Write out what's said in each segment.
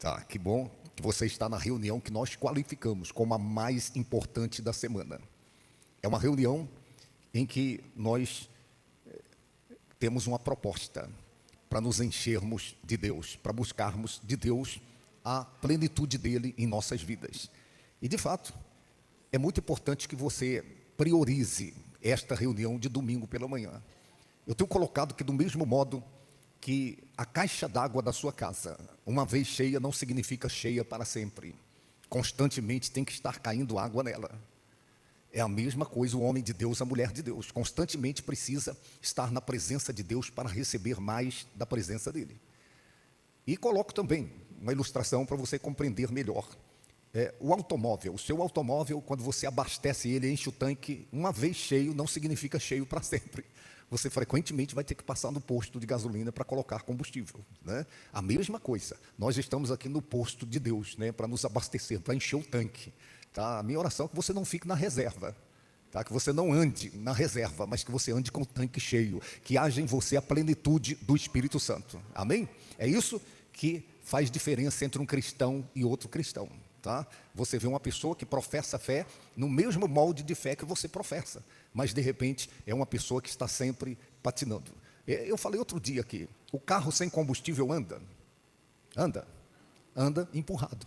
Tá, que bom que você está na reunião que nós qualificamos como a mais importante da semana. É uma reunião em que nós temos uma proposta para nos enchermos de Deus, para buscarmos de Deus a plenitude dele em nossas vidas. E, de fato, é muito importante que você priorize esta reunião de domingo pela manhã. Eu tenho colocado que, do mesmo modo que a caixa d'água da sua casa, uma vez cheia, não significa cheia para sempre. Constantemente tem que estar caindo água nela. É a mesma coisa o homem de Deus, a mulher de Deus. Constantemente precisa estar na presença de Deus para receber mais da presença dele. E coloco também uma ilustração para você compreender melhor. O automóvel, o seu automóvel, quando você abastece ele, enche o tanque, uma vez cheio, não significa cheio para sempre. Você frequentemente vai ter que passar no posto de gasolina para colocar combustível, né? A mesma coisa, nós estamos aqui no posto de Deus, né, para nos abastecer, para encher o tanque. Tá? A minha oração é que você não fique na reserva, tá? Que você não ande na reserva, mas que você ande com o tanque cheio, que haja em você a plenitude do Espírito Santo. Amém? É isso que faz diferença entre um cristão e outro cristão. Tá? Você vê uma pessoa que professa fé no mesmo molde de fé que você professa, mas de repente é uma pessoa que está sempre patinando. Eu falei outro dia aqui, o carro sem combustível anda empurrado.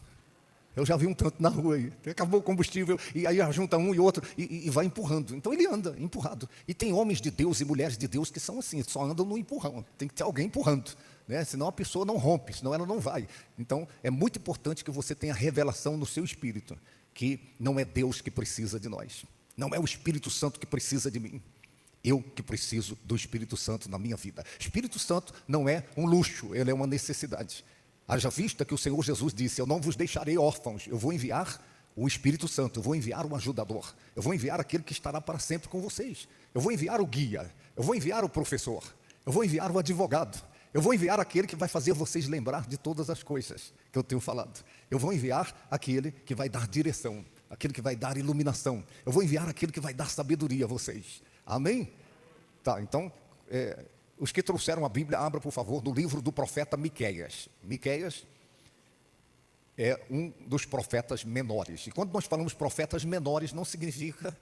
Eu já vi um tanto na rua aí, acabou o combustível, e aí junta um e outro, e vai empurrando. Então ele anda empurrado. E tem homens de Deus e mulheres de Deus que são assim, só andam no empurrão, tem que ter alguém empurrando, né? Senão a pessoa não rompe, senão ela não vai. Então é muito importante que você tenha revelação no seu espírito, que não é Deus que precisa de nós, não é o Espírito Santo que precisa de mim, eu que preciso do Espírito Santo na minha vida. Espírito Santo não é um luxo, ele é uma necessidade. Haja vista que o Senhor Jesus disse, eu não vos deixarei órfãos, eu vou enviar o Espírito Santo, eu vou enviar um ajudador, eu vou enviar aquele que estará para sempre com vocês, eu vou enviar o guia, eu vou enviar o professor, eu vou enviar o advogado, eu vou enviar aquele que vai fazer vocês lembrar de todas as coisas que eu tenho falado, eu vou enviar aquele que vai dar direção, aquele que vai dar iluminação, eu vou enviar aquele que vai dar sabedoria a vocês. Amém? Tá, então, os que trouxeram a Bíblia, abra por favor no livro do profeta Miqueias. Miqueias é um dos profetas menores. E quando nós falamos profetas menores, não significa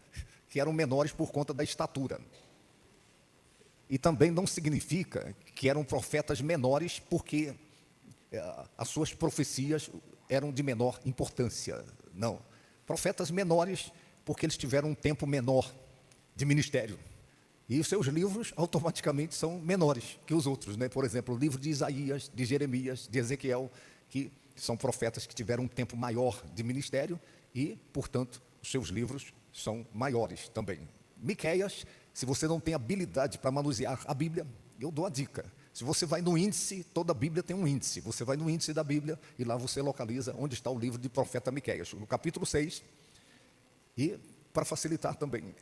que eram menores por conta da estatura. E também não significa que eram profetas menores porque as suas profecias eram de menor importância. Não. Profetas menores porque eles tiveram um tempo menor de ministério. E os seus livros automaticamente são menores que os outros, né? Por exemplo, o livro de Isaías, de Jeremias, de Ezequiel, que são profetas que tiveram um tempo maior de ministério e, portanto, os seus livros são maiores também. Miqueias, se você não tem habilidade para manusear a Bíblia, eu dou a dica. Se você vai no índice, toda a Bíblia tem um índice. Você vai no índice da Bíblia e lá você localiza onde está o livro de profeta Miqueias, no capítulo 6. E, para facilitar também,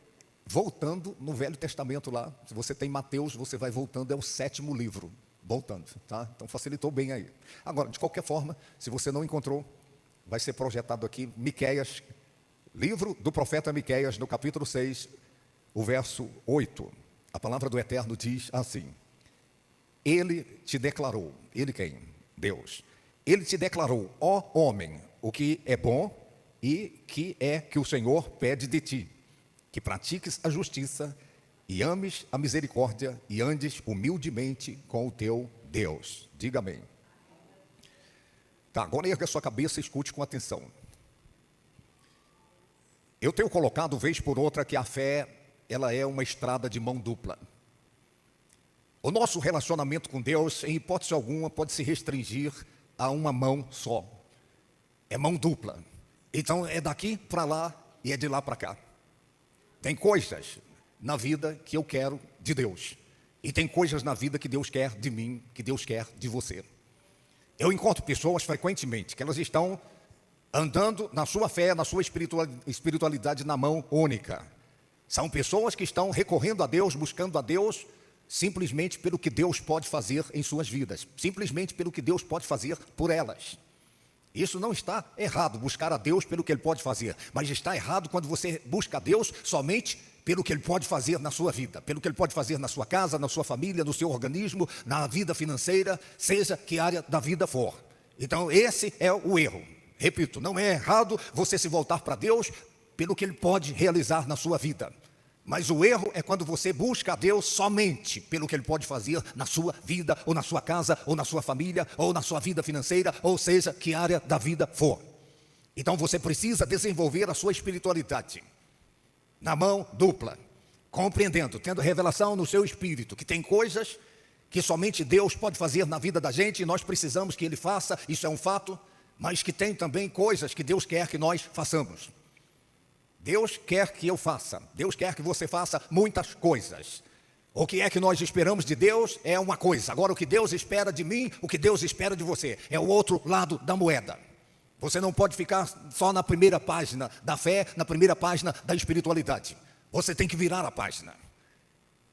voltando no Velho Testamento lá, se você tem Mateus, você vai voltando, é o 7º livro, voltando, tá? Então facilitou bem aí. Agora, de qualquer forma, se você não encontrou, vai ser projetado aqui, Miqueias, livro do profeta Miqueias, no capítulo 6, o verso 8. A palavra do Eterno diz assim, ele te declarou, ele quem? Deus. Ele te declarou, ó homem, o que é bom e que é que o Senhor pede de ti, que pratiques a justiça e ames a misericórdia e andes humildemente com o teu Deus. Diga amém. Tá, agora erga a sua cabeça e escute com atenção. Eu tenho colocado vez por outra que a fé, ela é uma estrada de mão dupla. O nosso relacionamento com Deus, em hipótese alguma, pode se restringir a uma mão só. É mão dupla. Então é daqui para lá e é de lá para cá. Tem coisas na vida que eu quero de Deus. E tem coisas na vida que Deus quer de mim, que Deus quer de você. Eu encontro pessoas frequentemente que elas estão andando na sua fé, na sua espiritualidade na mão única. São pessoas que estão recorrendo a Deus, buscando a Deus, simplesmente pelo que Deus pode fazer em suas vidas. Simplesmente pelo que Deus pode fazer por elas. Isso não está errado, buscar a Deus pelo que Ele pode fazer, mas está errado quando você busca a Deus somente pelo que Ele pode fazer na sua vida, pelo que Ele pode fazer na sua casa, na sua família, no seu organismo, na vida financeira, seja que área da vida for. Então esse é o erro. Repito, não é errado você se voltar para Deus pelo que Ele pode realizar na sua vida. Mas o erro é quando você busca a Deus somente pelo que Ele pode fazer na sua vida, ou na sua casa, ou na sua família, ou na sua vida financeira, ou seja, que área da vida for. Então você precisa desenvolver a sua espiritualidade na mão dupla, compreendendo, tendo revelação no seu espírito, que tem coisas que somente Deus pode fazer na vida da gente, e nós precisamos que Ele faça, isso é um fato, mas que tem também coisas que Deus quer que nós façamos. Deus quer que eu faça, Deus quer que você faça muitas coisas. O que é que nós esperamos de Deus é uma coisa. Agora o que Deus espera de mim, o que Deus espera de você, é o outro lado da moeda. Você não pode ficar só na primeira página da fé, na primeira página da espiritualidade. Você tem que virar a página.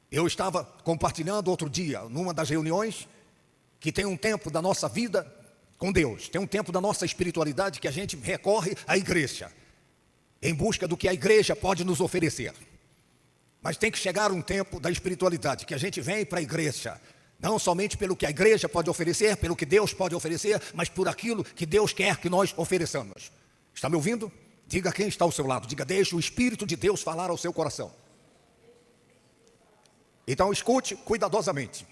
Eu estava compartilhando outro dia, numa das reuniões, que tem um tempo da nossa vida com Deus, tem um tempo da nossa espiritualidade que a gente recorre à igreja, em busca do que a igreja pode nos oferecer. Mas tem que chegar um tempo da espiritualidade, que a gente vem para a igreja, não somente pelo que a igreja pode oferecer, pelo que Deus pode oferecer, mas por aquilo que Deus quer que nós ofereçamos. Está me ouvindo? Diga quem está ao seu lado, diga, deixe o Espírito de Deus falar ao seu coração. Então escute cuidadosamente.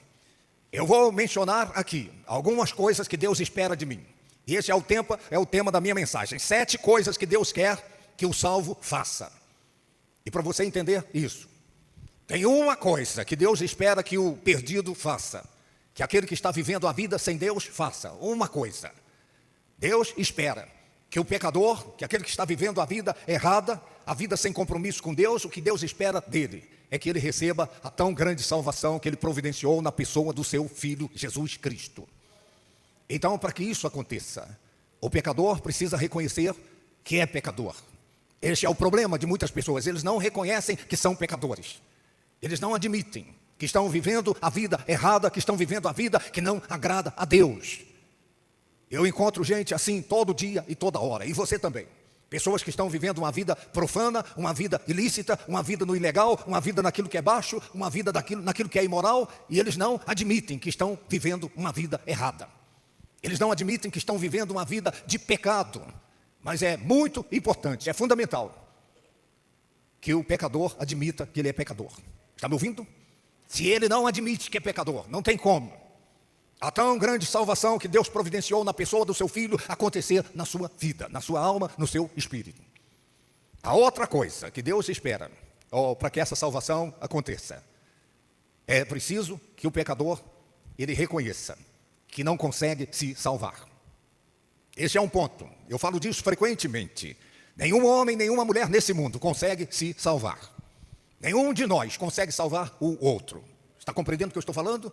Eu vou mencionar aqui algumas coisas que Deus espera de mim. E esse é o tema da minha mensagem. 7 coisas que Deus quer que o salvo faça. E para você entender isso, tem uma coisa que Deus espera que o perdido faça, que aquele que está vivendo a vida sem Deus faça. Uma coisa. Deus espera que o pecador, que aquele que está vivendo a vida errada, a vida sem compromisso com Deus, o que Deus espera dele é que ele receba a tão grande salvação que Ele providenciou na pessoa do seu Filho Jesus Cristo. Então, para que isso aconteça, o pecador precisa reconhecer que é pecador. Este é o problema de muitas pessoas, eles não reconhecem que são pecadores. Eles não admitem que estão vivendo a vida errada, que estão vivendo a vida que não agrada a Deus. Eu encontro gente assim todo dia e toda hora, e você também. Pessoas que estão vivendo uma vida profana, uma vida ilícita, uma vida no ilegal, uma vida naquilo que é baixo, uma vida naquilo que é imoral, e eles não admitem que estão vivendo uma vida errada. Eles não admitem que estão vivendo uma vida de pecado. Mas é muito importante, é fundamental que o pecador admita que ele é pecador. Está me ouvindo? Se ele não admite que é pecador, não tem como a tão grande salvação que Deus providenciou na pessoa do seu Filho acontecer na sua vida, na sua alma, no seu espírito. A outra coisa que Deus espera para que essa salvação aconteça, é preciso que o pecador ele reconheça que não consegue se salvar. Esse é um ponto, eu falo disso frequentemente. Nenhum homem, nenhuma mulher nesse mundo consegue se salvar. Nenhum de nós consegue salvar o outro. Está compreendendo o que eu estou falando?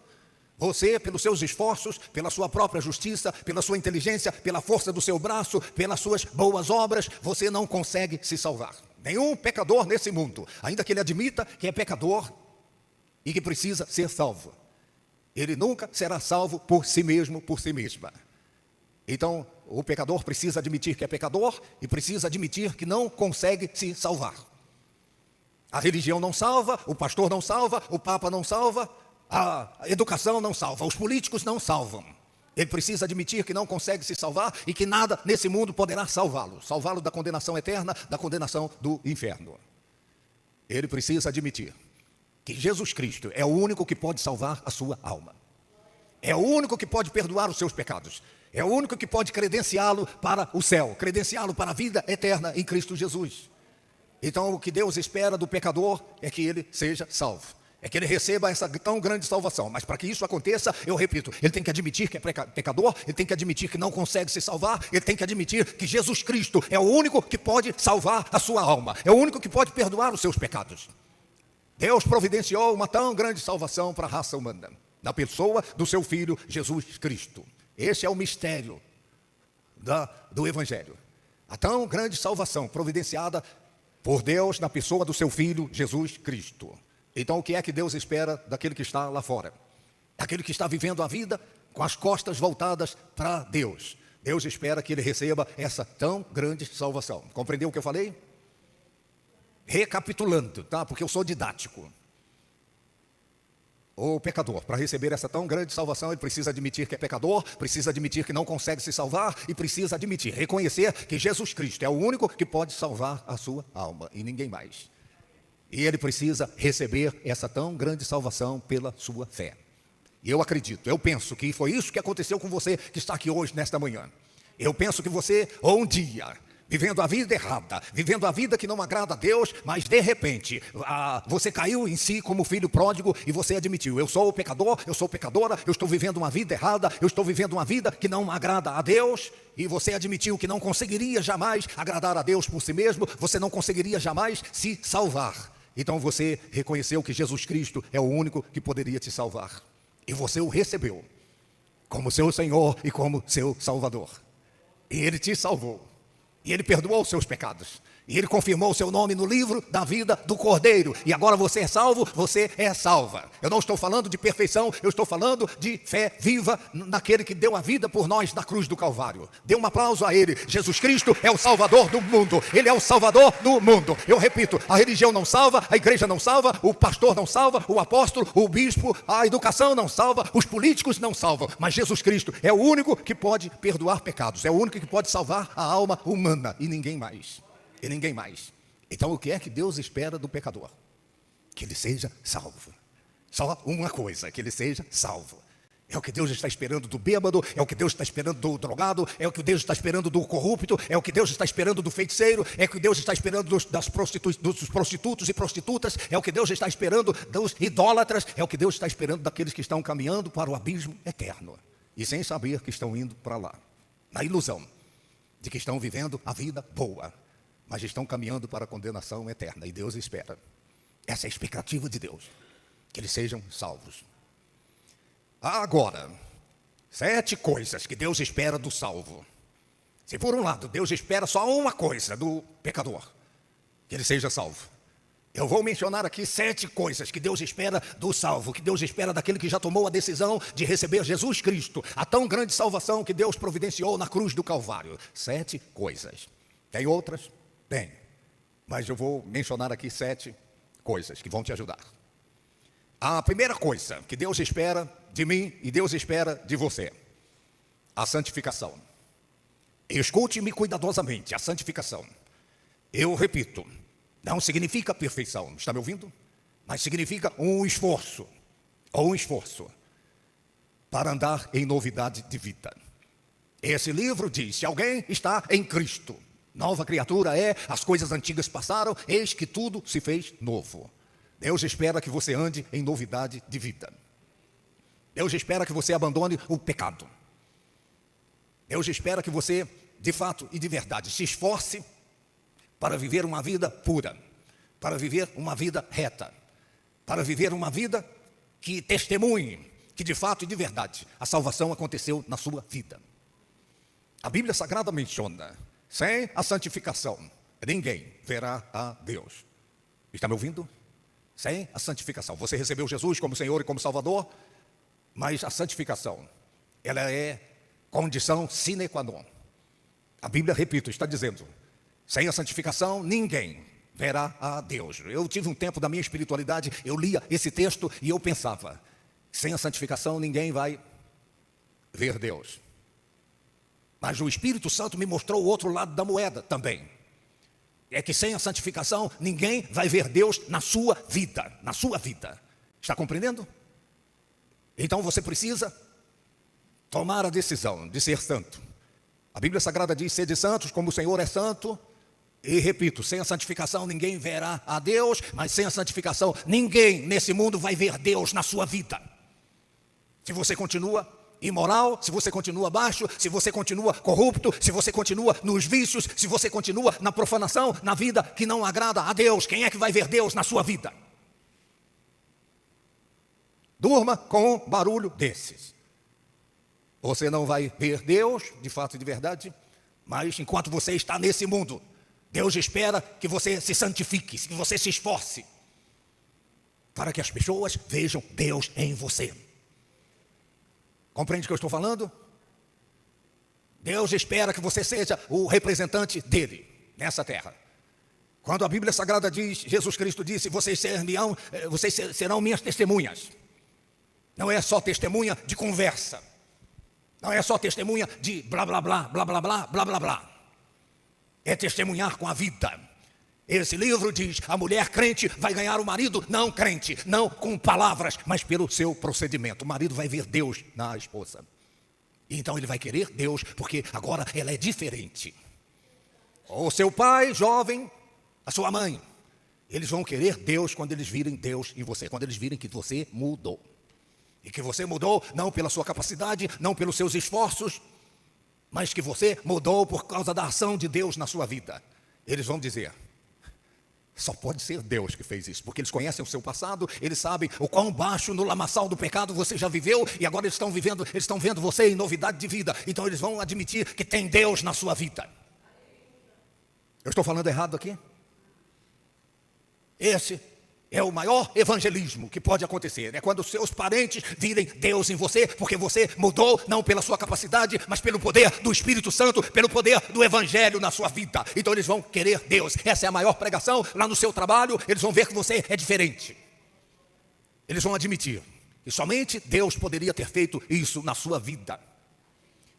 Você, pelos seus esforços, pela sua própria justiça, pela sua inteligência, pela força do seu braço, pelas suas boas obras, você não consegue se salvar. Nenhum pecador nesse mundo, ainda que ele admita que é pecador e que precisa ser salvo, ele nunca será salvo por si mesmo, por si mesma. Então, o pecador precisa admitir que é pecador e precisa admitir que não consegue se salvar. A religião não salva, o pastor não salva, o papa não salva, a educação não salva, os políticos não salvam. Ele precisa admitir que não consegue se salvar e que nada nesse mundo poderá salvá-lo. Salvá-lo da condenação eterna, da condenação do inferno. Ele precisa admitir que Jesus Cristo é o único que pode salvar a sua alma. É o único que pode perdoar os seus pecados. É o único que pode credenciá-lo para o céu, credenciá-lo para a vida eterna em Cristo Jesus. Então o que Deus espera do pecador é que ele seja salvo. É que ele receba essa tão grande salvação. Mas para que isso aconteça, eu repito, ele tem que admitir que é pecador, ele tem que admitir que não consegue se salvar, ele tem que admitir que Jesus Cristo é o único que pode salvar a sua alma, é o único que pode perdoar os seus pecados. Deus providenciou uma tão grande salvação para a raça humana, na pessoa do seu Filho Jesus Cristo. Esse é o mistério do Evangelho. A tão grande salvação providenciada por Deus na pessoa do seu Filho Jesus Cristo. Então o que é que Deus espera daquele que está lá fora? Daquele que está vivendo a vida com as costas voltadas para Deus. Deus espera que ele receba essa tão grande salvação. Compreendeu o que eu falei? Recapitulando, tá? Porque eu sou didático. O pecador, para receber essa tão grande salvação, ele precisa admitir que é pecador, precisa admitir que não consegue se salvar e precisa admitir, reconhecer que Jesus Cristo é o único que pode salvar a sua alma e ninguém mais. E ele precisa receber essa tão grande salvação pela sua fé. E eu acredito, eu penso que foi isso que aconteceu com você que está aqui hoje, nesta manhã. Eu penso que você, ou um dia, vivendo a vida errada, vivendo a vida que não agrada a Deus, mas de repente, você caiu em si como filho pródigo e você admitiu, eu sou o pecador, eu sou pecadora, eu estou vivendo uma vida errada, eu estou vivendo uma vida que não agrada a Deus, e você admitiu que não conseguiria jamais agradar a Deus por si mesmo, você não conseguiria jamais se salvar. Então você reconheceu que Jesus Cristo é o único que poderia te salvar, e você o recebeu como seu Senhor e como seu Salvador, e Ele te salvou. E Ele perdoou os seus pecados. E Ele confirmou o seu nome no livro da vida do Cordeiro. E agora você é salvo, você é salva. Eu não estou falando de perfeição, eu estou falando de fé viva naquele que deu a vida por nós na cruz do Calvário. Dê um aplauso a Ele. Jesus Cristo é o Salvador do mundo. Ele é o Salvador do mundo. Eu repito, a religião não salva, a igreja não salva, o pastor não salva, o apóstolo, o bispo, a educação não salva, os políticos não salvam. Mas Jesus Cristo é o único que pode perdoar pecados. É o único que pode salvar a alma humana. E ninguém mais. E ninguém mais. Então o que é que Deus espera do pecador? Que ele seja salvo. Só uma coisa, que ele seja salvo. É o que Deus está esperando do bêbado, é o que Deus está esperando do drogado, é o que Deus está esperando do corrupto, é o que Deus está esperando do feiticeiro, é o que Deus está esperando dos prostitutos e prostitutas, é o que Deus está esperando dos idólatras, é o que Deus está esperando daqueles que estão caminhando para o abismo eterno. E sem saber que estão indo para lá. Na ilusão de que estão vivendo a vida boa, mas estão caminhando para a condenação eterna. E Deus espera. Essa é a expectativa de Deus. Que eles sejam salvos. Agora, 7 coisas que Deus espera do salvo. Se por um lado, Deus espera só uma coisa do pecador. Que ele seja salvo. Eu vou mencionar aqui 7 coisas que Deus espera do salvo. Que Deus espera daquele que já tomou a decisão de receber Jesus Cristo. A tão grande salvação que Deus providenciou na cruz do Calvário. 7 coisas. Tem outras? Tem, mas eu vou mencionar aqui 7 coisas que vão te ajudar. A primeira coisa que Deus espera de mim e Deus espera de você, a santificação. Escute-me cuidadosamente, a santificação. Eu repito, não significa perfeição, está me ouvindo? Mas significa um esforço para andar em novidade de vida. Esse livro diz, se alguém está em Cristo, nova criatura é, as coisas antigas passaram, eis que tudo se fez novo. Deus espera que você ande em novidade de vida. Deus espera que você abandone o pecado. Deus espera que você, de fato e de verdade, se esforce para viver uma vida pura, para viver uma vida reta, para viver uma vida que testemunhe que de fato e de verdade a salvação aconteceu na sua vida. A Bíblia Sagrada menciona, sem a santificação, ninguém verá a Deus. Está me ouvindo? Sem a santificação. Você recebeu Jesus como Senhor e como Salvador, mas a santificação, ela é condição sine qua non. A Bíblia, repito, está dizendo, sem a santificação, ninguém verá a Deus. Eu tive um tempo da minha espiritualidade, eu lia esse texto e eu pensava, sem a santificação, ninguém vai ver Deus. Mas o Espírito Santo me mostrou o outro lado da moeda também. É que sem a santificação, ninguém vai ver Deus na sua vida. Na sua vida. Está compreendendo? Então você precisa tomar a decisão de ser santo. A Bíblia Sagrada diz, sede santos como o Senhor é santo. E repito, sem a santificação ninguém verá a Deus, mas sem a santificação ninguém nesse mundo vai ver Deus na sua vida. Se você continua imoral, se você continua baixo, se você continua corrupto, se você continua nos vícios, se você continua na profanação, na vida que não agrada a Deus, quem é que vai ver Deus na sua vida? Durma com um barulho desses. Você não vai ver Deus, de fato e de verdade, mas enquanto você está nesse mundo, Deus espera que você se santifique, que você se esforce, para que as pessoas vejam Deus em você. Compreende o que eu estou falando? Deus espera que você seja o representante dele nessa terra. Quando a Bíblia Sagrada diz, Jesus Cristo disse, vocês serão minhas testemunhas. Não é só testemunha de conversa. Não é só testemunha de blá, blá, blá, blá, blá, blá, blá, blá, blá. É testemunhar com a vida. Esse livro diz, a mulher crente vai ganhar o marido não crente, não com palavras, mas pelo seu procedimento. O marido vai ver Deus na esposa. E então ele vai querer Deus, porque agora ela é diferente. O seu pai, jovem, a sua mãe, eles vão querer Deus quando eles virem Deus em você, quando eles virem que você mudou. E que você mudou não pela sua capacidade, não pelos seus esforços, mas que você mudou por causa da ação de Deus na sua vida. Eles vão dizer, só pode ser Deus que fez isso, porque eles conhecem o seu passado, eles sabem o quão baixo no lamaçal do pecado você já viveu, e agora eles estão vendo você em novidade de vida, então eles vão admitir que tem Deus na sua vida. Eu estou falando errado aqui? Esse é o maior evangelismo que pode acontecer. É quando os seus parentes virem Deus em você, porque você mudou não pela sua capacidade, mas pelo poder do Espírito Santo, pelo poder do Evangelho na sua vida. Então eles vão querer Deus. Essa é a maior pregação. Lá no seu trabalho, eles vão ver que você é diferente. Eles vão admitir que somente Deus poderia ter feito isso na sua vida.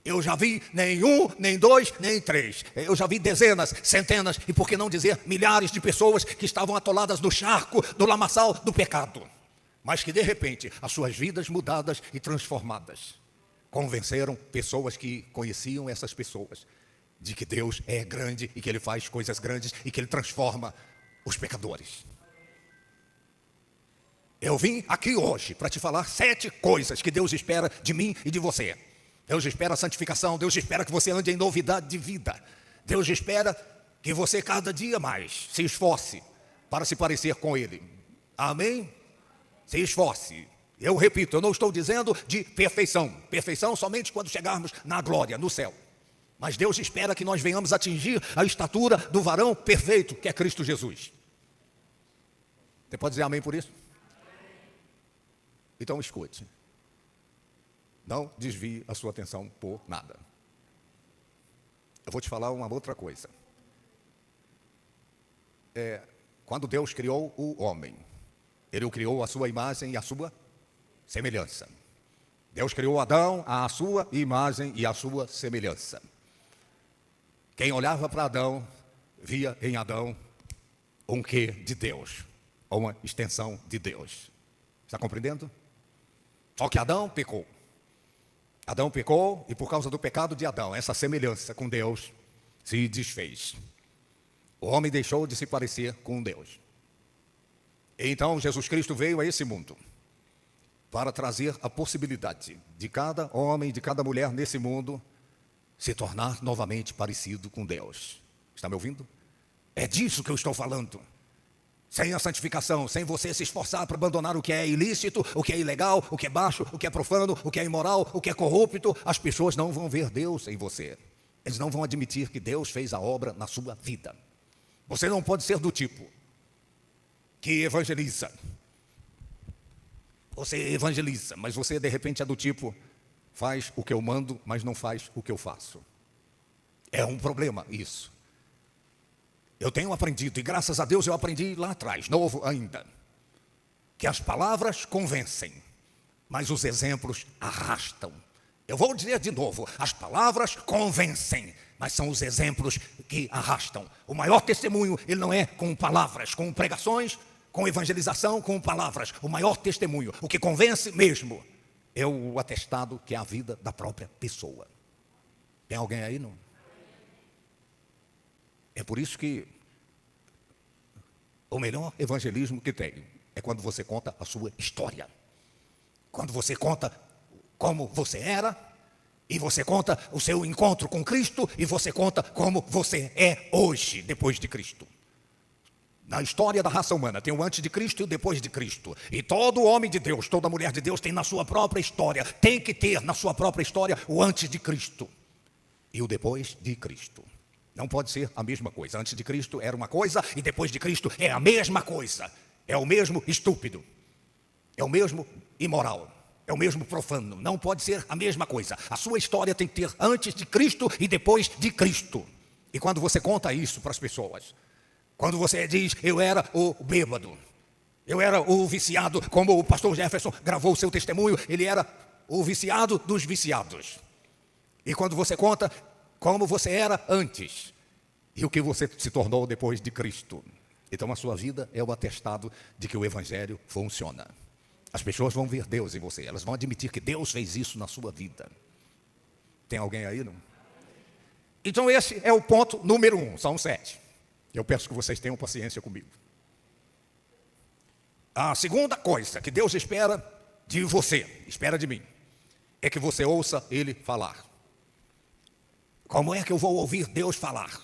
Eu já vi nem um, nem dois, nem três. Eu já vi dezenas, centenas e por que não dizer milhares de pessoas que estavam atoladas no charco, do lamaçal do pecado. Mas que de repente as suas vidas mudadas e transformadas convenceram pessoas que conheciam essas pessoas de que Deus é grande e que Ele faz coisas grandes e que Ele transforma os pecadores. Eu vim aqui hoje para te falar 7 coisas que Deus espera de mim e de você. Deus espera a santificação, Deus espera que você ande em novidade de vida. Deus espera que você cada dia mais se esforce para se parecer com Ele. Amém? Se esforce. Eu repito, eu não estou dizendo de perfeição. Perfeição somente quando chegarmos na glória, no céu. Mas Deus espera que nós venhamos atingir a estatura do varão perfeito, que é Cristo Jesus. Você pode dizer amém por isso? Então escute. Não desvie a sua atenção por nada. Eu vou te falar uma outra coisa. Quando Deus criou o homem, Ele o criou à sua imagem e à sua semelhança. Deus criou Adão à sua imagem e à sua semelhança. Quem olhava para Adão, via em Adão um quê de Deus, ou uma extensão de Deus. Está compreendendo? Só que Adão pecou. Adão pecou e por causa do pecado de Adão, essa semelhança com Deus se desfez. O homem deixou de se parecer com Deus. E então Jesus Cristo veio a esse mundo para trazer a possibilidade de cada homem, de cada mulher nesse mundo se tornar novamente parecido com Deus. Está me ouvindo? É disso que eu estou falando. Sem a santificação, sem você se esforçar para abandonar o que é ilícito, o que é ilegal, o que é baixo, o que é profano, o que é imoral, o que é corrupto, as pessoas não vão ver Deus em você. Eles não vão admitir que Deus fez a obra na sua vida. Você não pode ser do tipo que evangeliza. Você evangeliza, mas você de repente é do tipo, faz o que eu mando, mas não faz o que eu faço. É um problema isso. Eu tenho aprendido, e graças a Deus eu aprendi lá atrás, novo ainda, que as palavras convencem, mas os exemplos arrastam. Eu vou dizer de novo, as palavras convencem, mas são os exemplos que arrastam. O maior testemunho, ele não é com palavras, com pregações, com evangelização, com palavras. O maior testemunho, o que convence mesmo, é o atestado que é a vida da própria pessoa. Tem alguém aí, não? É por isso que o melhor evangelismo que tem é quando você conta a sua história. Quando você conta como você era, e você conta o seu encontro com Cristo, e você conta como você é hoje, depois de Cristo. Na história da raça humana tem o antes de Cristo e o depois de Cristo. E todo homem de Deus, toda mulher de Deus tem na sua própria história, tem que ter na sua própria história o antes de Cristo e o depois de Cristo. Não pode ser a mesma coisa. Antes de Cristo era uma coisa e depois de Cristo é a mesma coisa. É o mesmo estúpido, é o mesmo imoral, é o mesmo profano. Não pode ser a mesma coisa. A sua história tem que ter antes de Cristo e depois de Cristo. E quando você conta isso para as pessoas, quando você diz, eu era o bêbado, Eu era o viciado, como o pastor Jefferson gravou o seu testemunho, ele era o viciado dos viciados. E quando você conta como você era antes e o que você se tornou depois de Cristo, então a sua vida é o atestado de que o Evangelho funciona. As pessoas vão ver Deus em você, elas vão admitir que Deus fez isso na sua vida. Tem alguém aí, não? Então esse é o ponto número 1, são 7. Eu peço que vocês tenham paciência comigo. A segunda coisa que Deus espera de você, espera de mim, é que você ouça Ele falar. Como é que eu vou ouvir Deus falar?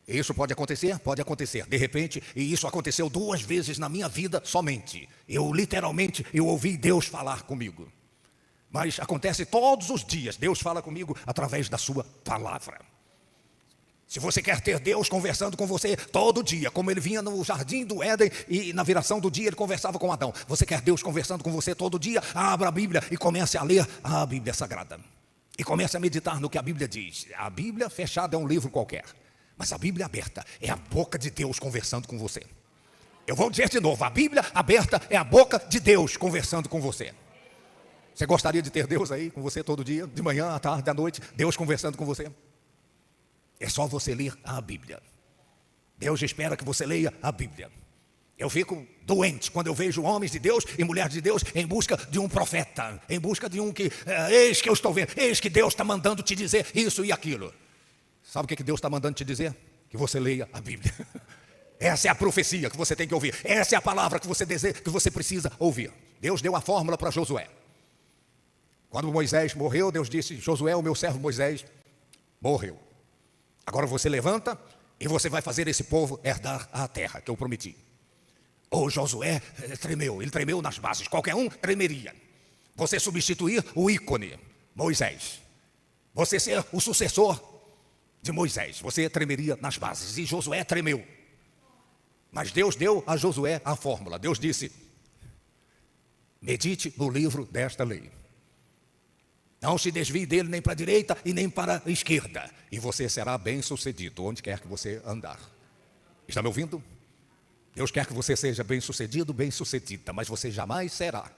Isso pode acontecer? Pode acontecer. De repente, e isso aconteceu 2 vezes na minha vida somente. Eu ouvi Deus falar comigo. Mas acontece todos os dias. Deus fala comigo através da sua palavra. Se você quer ter Deus conversando com você todo dia, como ele vinha no jardim do Éden e na viração do dia ele conversava com Adão. Você quer Deus conversando com você todo dia? Abra a Bíblia e comece a ler a Bíblia Sagrada. E comece a meditar no que a Bíblia diz. A Bíblia fechada é um livro qualquer. Mas a Bíblia aberta é a boca de Deus conversando com você. Eu vou dizer de novo, a Bíblia aberta é a boca de Deus conversando com você. Você gostaria de ter Deus aí com você todo dia, de manhã, à tarde, à noite, Deus conversando com você? É só você ler a Bíblia. Deus espera que você leia a Bíblia. Eu fico doente quando eu vejo homens de Deus e mulheres de Deus em busca de um profeta, em busca de um que, eis que eu estou vendo, eis que Deus está mandando te dizer isso e aquilo. Sabe o que Deus está mandando te dizer? Que você leia a Bíblia. Essa é a profecia que você tem que ouvir. Essa é a palavra que você deseja, que você precisa ouvir. Deus deu a fórmula para Josué. Quando Moisés morreu, Deus disse: Josué, o meu servo Moisés, morreu. Agora você levanta e você vai fazer esse povo herdar a terra que eu prometi. Josué tremeu, ele tremeu nas bases. Qualquer um tremeria. Você substituir o ícone, Moisés. Você ser o sucessor de Moisés, você tremeria nas bases. E Josué tremeu. Mas Deus deu a Josué a fórmula. Deus disse: medite no livro desta lei. Não se desvie dele nem para a direita e nem para a esquerda. E você será bem sucedido onde quer que você andar. Está me ouvindo? Deus quer que você seja bem sucedido, bem sucedida. Mas você jamais será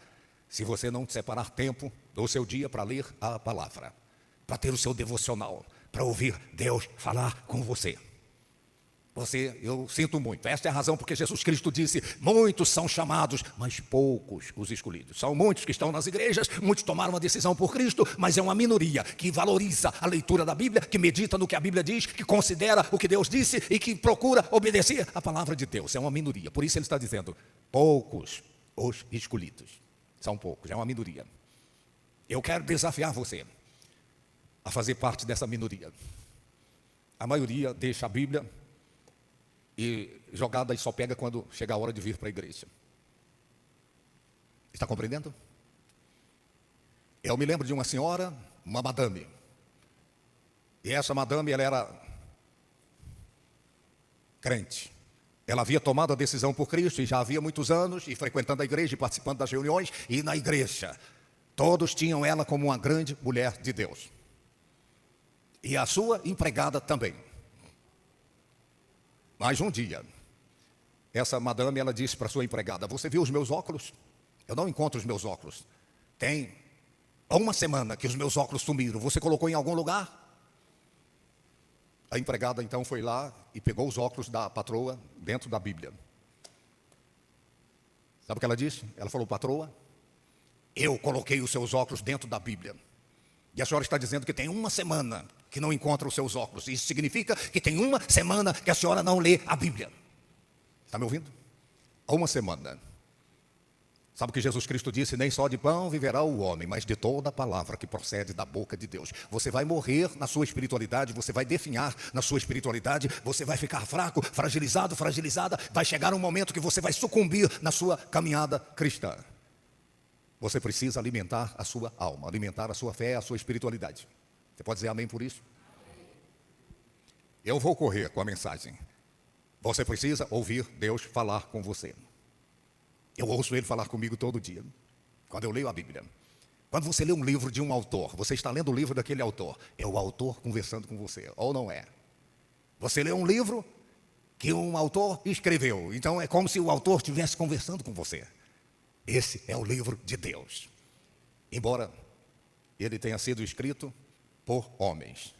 se você não separar tempo do seu dia para ler a palavra, para ter o seu devocional, para ouvir Deus falar com você. Eu sinto muito. Esta é a razão porque Jesus Cristo disse: muitos são chamados, mas poucos os escolhidos. São muitos que estão nas igrejas, muitos tomaram uma decisão por Cristo, mas é uma minoria que valoriza a leitura da Bíblia, que medita no que a Bíblia diz, que considera o que Deus disse e que procura obedecer a palavra de Deus. É uma minoria. Por isso ele está dizendo: poucos os escolhidos. São poucos, é uma minoria. Eu quero desafiar você a fazer parte dessa minoria. A maioria deixa a Bíblia e jogada e só pega quando chega a hora de vir para a igreja. Está compreendendo? Eu me lembro de uma senhora, uma madame. E essa madame, ela era crente. Ela havia tomado a decisão por Cristo e já havia muitos anos, e frequentando a igreja e participando das reuniões, e na igreja todos tinham ela como uma grande mulher de Deus. E a sua empregada também. Mas um dia, essa madame, ela disse para a sua empregada: você viu os meus óculos? Eu não encontro os meus óculos. Tem 1 semana que os meus óculos sumiram. Você colocou em algum lugar? A empregada então foi lá e pegou os óculos da patroa dentro da Bíblia. Sabe o que ela disse? Ela falou: patroa, eu coloquei os seus óculos dentro da Bíblia. E a senhora está dizendo que tem 1 semana que não encontra os seus óculos. Isso significa que tem 1 semana que a senhora não lê a Bíblia. Está me ouvindo? 1 semana. Sabe o que Jesus Cristo disse? Nem só de pão viverá o homem, mas de toda a palavra que procede da boca de Deus. Você vai morrer na sua espiritualidade, você vai definhar na sua espiritualidade, você vai ficar fraco, fragilizado, fragilizada. Vai chegar um momento que você vai sucumbir na sua caminhada cristã. Você precisa alimentar a sua alma, alimentar a sua fé, a sua espiritualidade. Você pode dizer amém por isso? Eu vou correr com a mensagem. Você precisa ouvir Deus falar com você. Eu ouço Ele falar comigo todo dia, quando eu leio a Bíblia. Quando você lê um livro de um autor, você está lendo o livro daquele autor. É o autor conversando com você, ou não é? Você lê um livro que um autor escreveu. Então é como se o autor estivesse conversando com você. Esse é o livro de Deus. Embora ele tenha sido escrito por homens,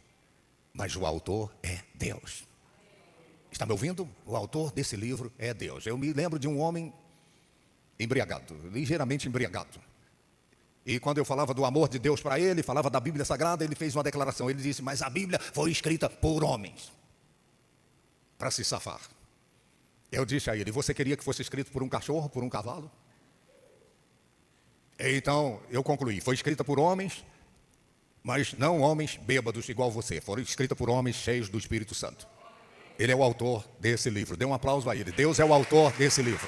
mas o autor é Deus. Está me ouvindo? O autor desse livro é Deus. Eu me lembro de um homem embriagado, ligeiramente embriagado. E quando eu falava do amor de Deus para ele, falava da Bíblia Sagrada, ele fez uma declaração. Ele disse, mas a Bíblia foi escrita por homens, para se safar. Eu disse a ele, você queria que fosse escrito por um cachorro, por um cavalo? Então, eu concluí, foi escrita por homens, mas não homens bêbados igual você. Foram escritas por homens cheios do Espírito Santo. Ele é o autor desse livro. Dê um aplauso a ele. Deus é o autor desse livro.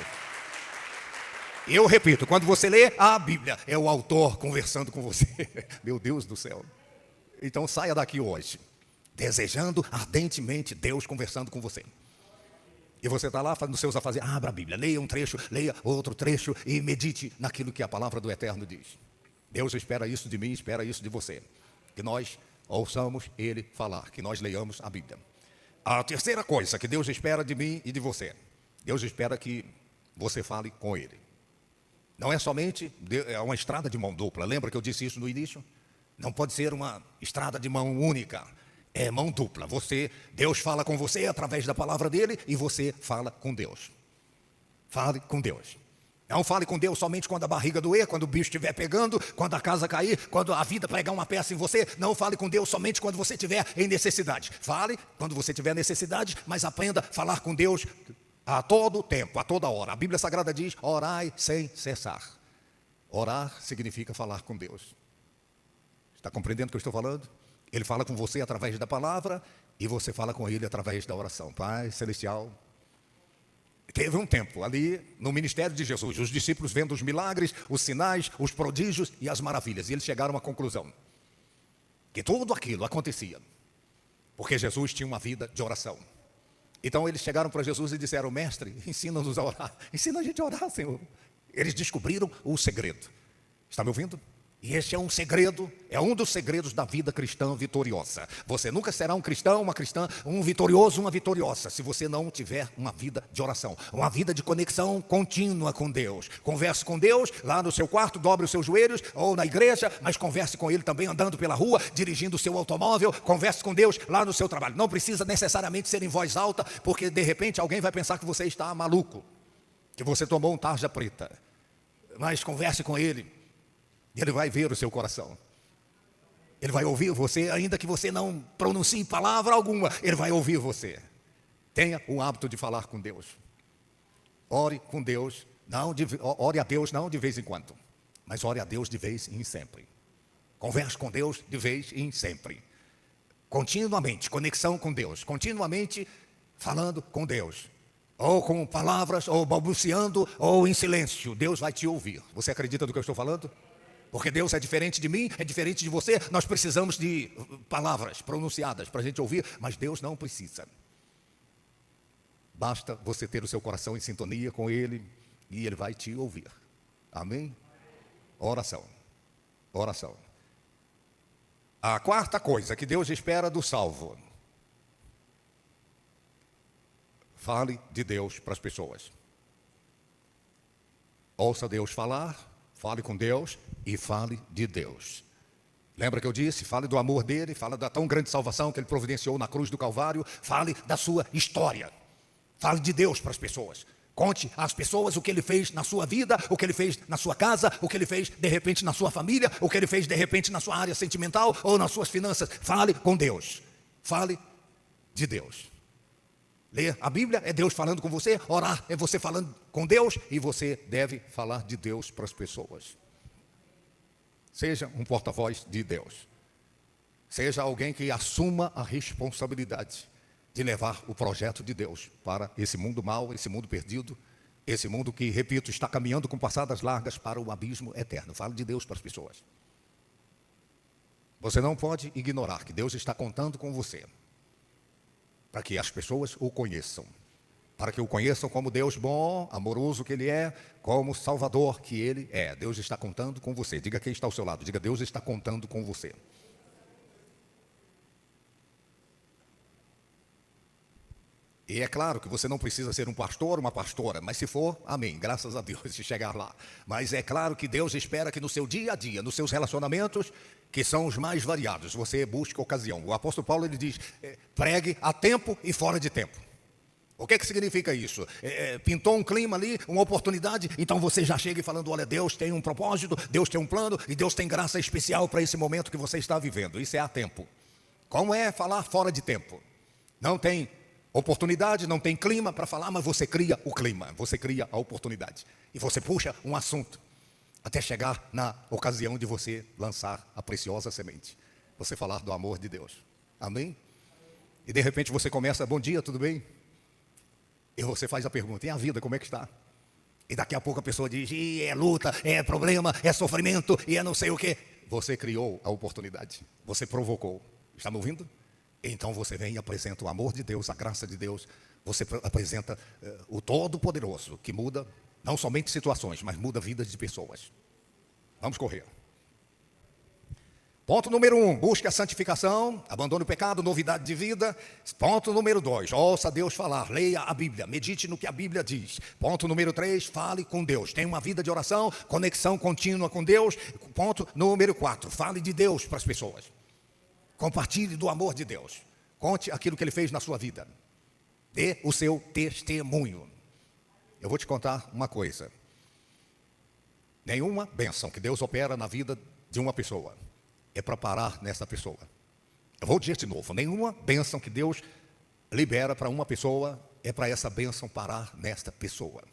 Eu repito, quando você lê a Bíblia, é o autor conversando com você. Meu Deus do céu. Então saia daqui hoje, desejando ardentemente Deus conversando com você. E você está lá fazendo seus afazeres, abra a Bíblia, leia um trecho, leia outro trecho e medite naquilo que a palavra do Eterno diz. Deus espera isso de mim, espera isso de você. Que nós ouçamos Ele falar, que nós leiamos a Bíblia. A terceira coisa que Deus espera de mim e de você, Deus espera que você fale com Ele. Não é somente uma estrada de mão dupla. Lembra que eu disse isso no início? Não pode ser uma estrada de mão única. É mão dupla. Deus fala com você através da palavra dele e você fala com Deus. Fale com Deus. Não fale com Deus somente quando a barriga doer, quando o bicho estiver pegando, quando a casa cair, quando a vida pregar uma peça em você. Não fale com Deus somente quando você estiver em necessidade. Fale quando você tiver necessidade, mas aprenda a falar com Deus a todo tempo, a toda hora. A Bíblia Sagrada diz, orai sem cessar. Orar significa falar com Deus. Está compreendendo o que eu estou falando? Ele fala com você através da palavra e você fala com ele através da oração. Pai Celestial. Teve um tempo ali no ministério de Jesus, os discípulos vendo os milagres, os sinais, os prodígios e as maravilhas. E eles chegaram à conclusão que tudo aquilo acontecia porque Jesus tinha uma vida de oração. Então eles chegaram para Jesus e disseram, mestre, ensina-nos a orar. Ensina a gente a orar, Senhor. Eles descobriram o segredo. Está me ouvindo? E esse é um segredo, é um dos segredos da vida cristã vitoriosa. Você nunca será um cristão, uma cristã, um vitorioso, uma vitoriosa, se você não tiver uma vida de oração, uma vida de conexão contínua com Deus. Converse com Deus lá no seu quarto, dobre os seus joelhos, ou na igreja, mas converse com Ele também andando pela rua, dirigindo o seu automóvel. Converse com Deus lá no seu trabalho. Não precisa necessariamente ser em voz alta, porque de repente alguém vai pensar que você está maluco, que você tomou um tarja preta. Mas converse com Ele. Ele vai ver o seu coração. Ele vai ouvir você, ainda que você não pronuncie palavra alguma, Ele vai ouvir você. Tenha o hábito de falar com Deus. Ore com Deus, ore a Deus não de vez em quando, mas ore a Deus de vez em sempre. Converse com Deus de vez em sempre. Continuamente, conexão com Deus, continuamente falando com Deus. Ou com palavras, ou balbuciando, ou em silêncio. Deus vai te ouvir. Você acredita no que eu estou falando? Porque Deus é diferente de mim, é diferente de você. Nós precisamos de palavras pronunciadas para a gente ouvir, mas Deus não precisa. Basta você ter o seu coração em sintonia com Ele e Ele vai te ouvir. Amém? Oração. Oração. A quarta coisa que Deus espera do salvo. Fale de Deus para as pessoas. Ouça Deus falar. Fale com Deus e fale de Deus. Lembra que eu disse? Fale do amor dele, fale da tão grande salvação que ele providenciou na cruz do Calvário. Fale da sua história. Fale de Deus para as pessoas. Conte às pessoas o que ele fez na sua vida, o que ele fez na sua casa, o que ele fez de repente na sua família, o que ele fez de repente na sua área sentimental ou nas suas finanças. Fale com Deus. Fale de Deus. Ler a Bíblia é Deus falando com você, orar é você falando com Deus e você deve falar de Deus para as pessoas. Seja um porta-voz de Deus. Seja alguém que assuma a responsabilidade de levar o projeto de Deus para esse mundo mau, esse mundo perdido, esse mundo que, repito, está caminhando com passadas largas para o abismo eterno. Fale de Deus para as pessoas. Você não pode ignorar que Deus está contando com você, para que as pessoas o conheçam, para que o conheçam como Deus bom, amoroso que Ele é, como Salvador que Ele é. Deus está contando com você. Diga quem está ao seu lado, diga, Deus está contando com você. E é claro que você não precisa ser um pastor, uma pastora, mas se for, amém, graças a Deus, se chegar lá. Mas é claro que Deus espera que no seu dia a dia, nos seus relacionamentos, que são os mais variados, você busque ocasião. O apóstolo Paulo, ele diz, pregue a tempo e fora de tempo. O que significa isso? Pintou um clima ali, uma oportunidade, então você já chega e falando, olha, Deus tem um propósito, Deus tem um plano, e Deus tem graça especial para esse momento que você está vivendo. Isso é a tempo. Como é falar fora de tempo? Não tem oportunidade, não tem clima para falar, mas você cria o clima, você cria a oportunidade. E você puxa um assunto, até chegar na ocasião de você lançar a preciosa semente. Você falar do amor de Deus. Amém? E de repente você começa, bom dia, tudo bem? E você faz a pergunta, e a vida, como é que está? E daqui a pouco a pessoa diz, é luta, é problema, é sofrimento, e é não sei o quê. Você criou a oportunidade, você provocou. Está me ouvindo? Então você vem e apresenta o amor de Deus, a graça de Deus. Você apresenta o Todo-Poderoso, que muda não somente situações, mas muda vidas de pessoas. Vamos correr. Ponto número 1, busque a santificação, abandone o pecado, novidade de vida. Ponto número 2, ouça Deus falar, leia a Bíblia, medite no que a Bíblia diz. Ponto número 3, fale com Deus, tenha uma vida de oração, conexão contínua com Deus. Ponto número 4, fale de Deus para as pessoas. Compartilhe do amor de Deus, conte aquilo que Ele fez na sua vida, dê o seu testemunho. Eu vou te contar uma coisa, nenhuma bênção que Deus opera na vida de uma pessoa é para parar nessa pessoa. Eu vou dizer de novo, nenhuma bênção que Deus libera para uma pessoa é para essa bênção parar nesta pessoa.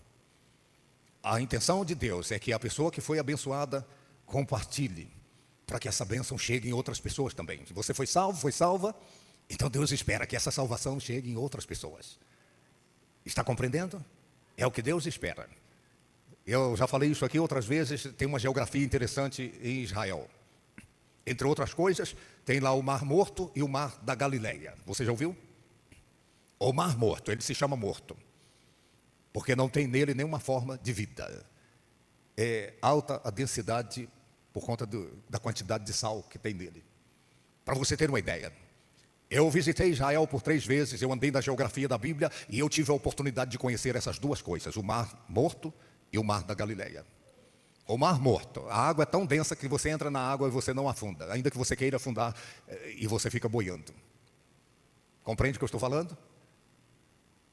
A intenção de Deus é que a pessoa que foi abençoada compartilhe, para que essa bênção chegue em outras pessoas também. Se você foi salvo, foi salva, então Deus espera que essa salvação chegue em outras pessoas. Está compreendendo? É o que Deus espera. Eu já falei isso aqui outras vezes, tem uma geografia interessante em Israel. Entre outras coisas, tem lá o Mar Morto e o Mar da Galileia. Você já ouviu? O Mar Morto, ele se chama morto, porque não tem nele nenhuma forma de vida. É alta a densidade por conta da quantidade de sal que tem nele. Para você ter uma ideia, eu visitei Israel por 3 vezes, eu andei na geografia da Bíblia e eu tive a oportunidade de conhecer essas duas coisas, o Mar Morto e o Mar da Galileia. O Mar Morto, a água é tão densa que você entra na água e você não afunda, ainda que você queira afundar e você fica boiando. Compreende o que eu estou falando?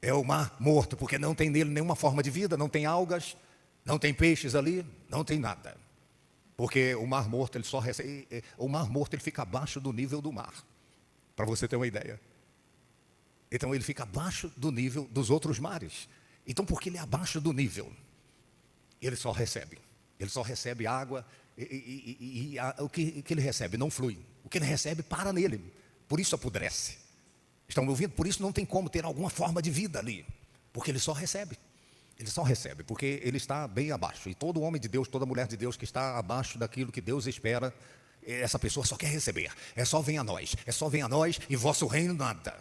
É o Mar Morto, porque não tem nele nenhuma forma de vida, não tem algas, não tem peixes ali, não tem nada. Porque o Mar Morto, ele só recebe, o Mar Morto ele fica abaixo do nível do mar, para você ter uma ideia. Então ele fica abaixo do nível dos outros mares. Então porque ele é abaixo do nível, ele só recebe água o que ele recebe não flui. O que ele recebe para nele, por isso apodrece. Estão me ouvindo? Por isso não tem como ter alguma forma de vida ali, porque ele só recebe. Ele só recebe, porque ele está bem abaixo. E todo homem de Deus, toda mulher de Deus que está abaixo daquilo que Deus espera, essa pessoa só quer receber. É só venha a nós e vosso reino nada.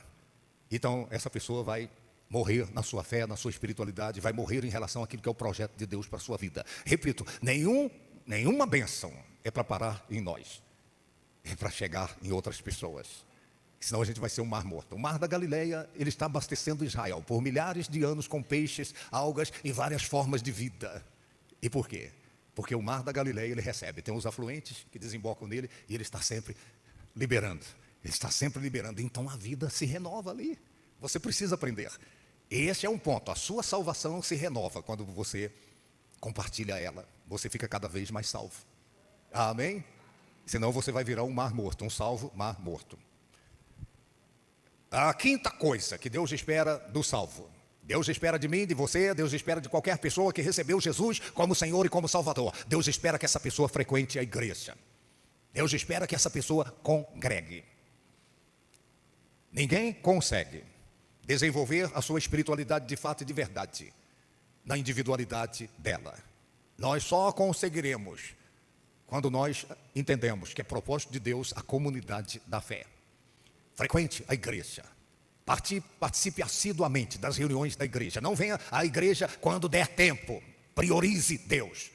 Então essa pessoa vai morrer na sua fé, na sua espiritualidade, vai morrer em relação àquilo que é o projeto de Deus para a sua vida. Repito, nenhuma bênção é para parar em nós, é para chegar em outras pessoas. Senão a gente vai ser um mar morto. O Mar da Galileia, ele está abastecendo Israel por milhares de anos com peixes, algas e várias formas de vida. E por quê? Porque o Mar da Galileia, ele recebe, tem os afluentes que desembocam nele e ele está sempre liberando. Ele está sempre liberando, então a vida se renova ali. Você precisa aprender. Esse é um ponto, a sua salvação se renova quando você compartilha ela. Você fica cada vez mais salvo. Amém? Senão você vai virar um mar morto, um salvo mar morto. A quinta coisa que Deus espera do salvo. Deus espera de mim, de você, Deus espera de qualquer pessoa que recebeu Jesus como Senhor e como Salvador. Deus espera que essa pessoa frequente a igreja. Deus espera que essa pessoa congregue. Ninguém consegue desenvolver a sua espiritualidade de fato e de verdade na individualidade dela. Nós só conseguiremos quando nós entendemos que é propósito de Deus a comunidade da fé. Frequente a igreja, participe assiduamente das reuniões da igreja. Não venha à igreja quando der tempo. Priorize Deus,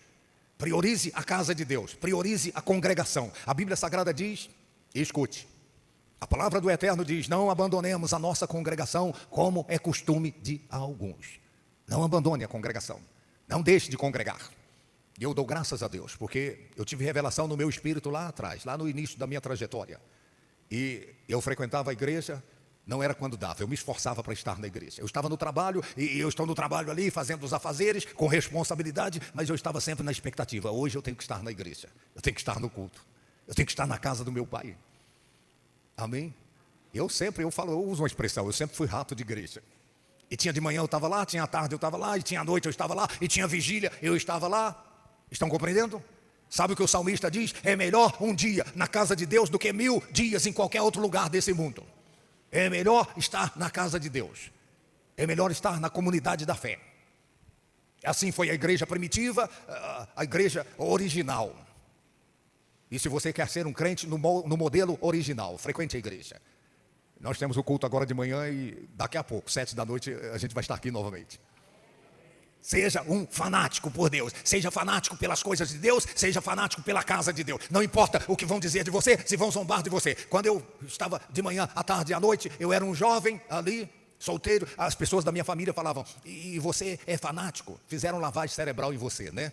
priorize a casa de Deus, priorize a congregação. A Bíblia Sagrada diz, e escute, A palavra do Eterno diz: não abandonemos a nossa congregação, como é costume de alguns. Não abandone a congregação, não deixe de congregar. E eu dou graças a Deus, porque eu tive revelação no meu espírito lá atrás, lá no início da minha trajetória. E eu frequentava a igreja, não era quando dava, eu me esforçava para estar na igreja. Eu estava no trabalho, e eu estou no trabalho ali, fazendo os afazeres, com responsabilidade, mas eu estava sempre na expectativa: hoje eu tenho que estar na igreja, eu tenho que estar no culto, eu tenho que estar na casa do meu pai. Amém? Eu uso uma expressão: eu sempre fui rato de igreja. E tinha de manhã eu estava lá, tinha à tarde eu estava lá, e tinha à noite eu estava lá, e tinha vigília, eu estava lá. Estão compreendendo? Sabe o que o salmista diz? É melhor um dia na casa de Deus do que 1000 dias em qualquer outro lugar desse mundo. É melhor estar na casa de Deus. É melhor estar na comunidade da fé. Assim foi a igreja primitiva, a igreja original. E se você quer ser um crente no modelo original, frequente a igreja. Nós temos o culto agora de manhã e daqui a pouco, 7 da noite, a gente vai estar aqui novamente. Seja um fanático por Deus, seja fanático pelas coisas de Deus, seja fanático pela casa de Deus. Não importa o que vão dizer de você, se vão zombar de você. Quando eu estava de manhã, à tarde e à noite, eu era um jovem ali, solteiro. As pessoas da minha família falavam: e você é fanático? Fizeram lavagem cerebral em você, né?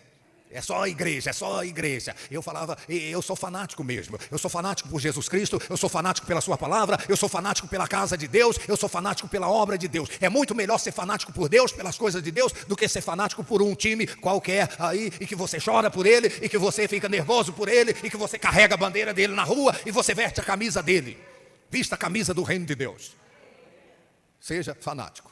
É só a igreja, é só a igreja. Eu falava: eu sou fanático mesmo. Eu sou fanático por Jesus Cristo, eu sou fanático pela sua palavra, eu sou fanático pela casa de Deus, eu sou fanático pela obra de Deus. É muito melhor ser fanático por Deus, pelas coisas de Deus, do que ser fanático por um time qualquer aí, e que você chora por ele, e que você fica nervoso por ele, e que você carrega a bandeira dele na rua, e você veste a camisa dele. Vista a camisa do reino de Deus. Seja fanático.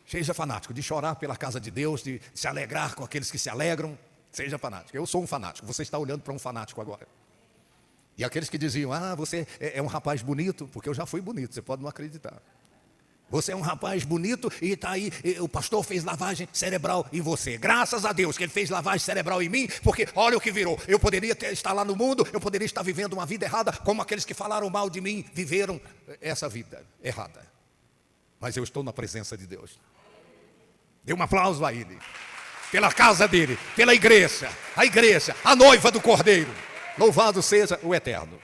Seja fanático, de chorar pela casa de Deus, de se alegrar com aqueles que se alegram. Seja fanático. Eu sou um fanático, você está olhando para um fanático agora. E aqueles que diziam: você é um rapaz bonito, porque eu já fui bonito, você pode não acreditar. Você é um rapaz bonito e está aí, o pastor fez lavagem cerebral em você. Graças a Deus que ele fez lavagem cerebral em mim, porque olha o que virou. Eu poderia estar lá no mundo, eu poderia estar vivendo uma vida errada, como aqueles que falaram mal de mim viveram essa vida errada. Mas eu estou na presença de Deus. Dê um aplauso a ele, pela casa dele, pela igreja, a noiva do Cordeiro. Louvado seja o Eterno.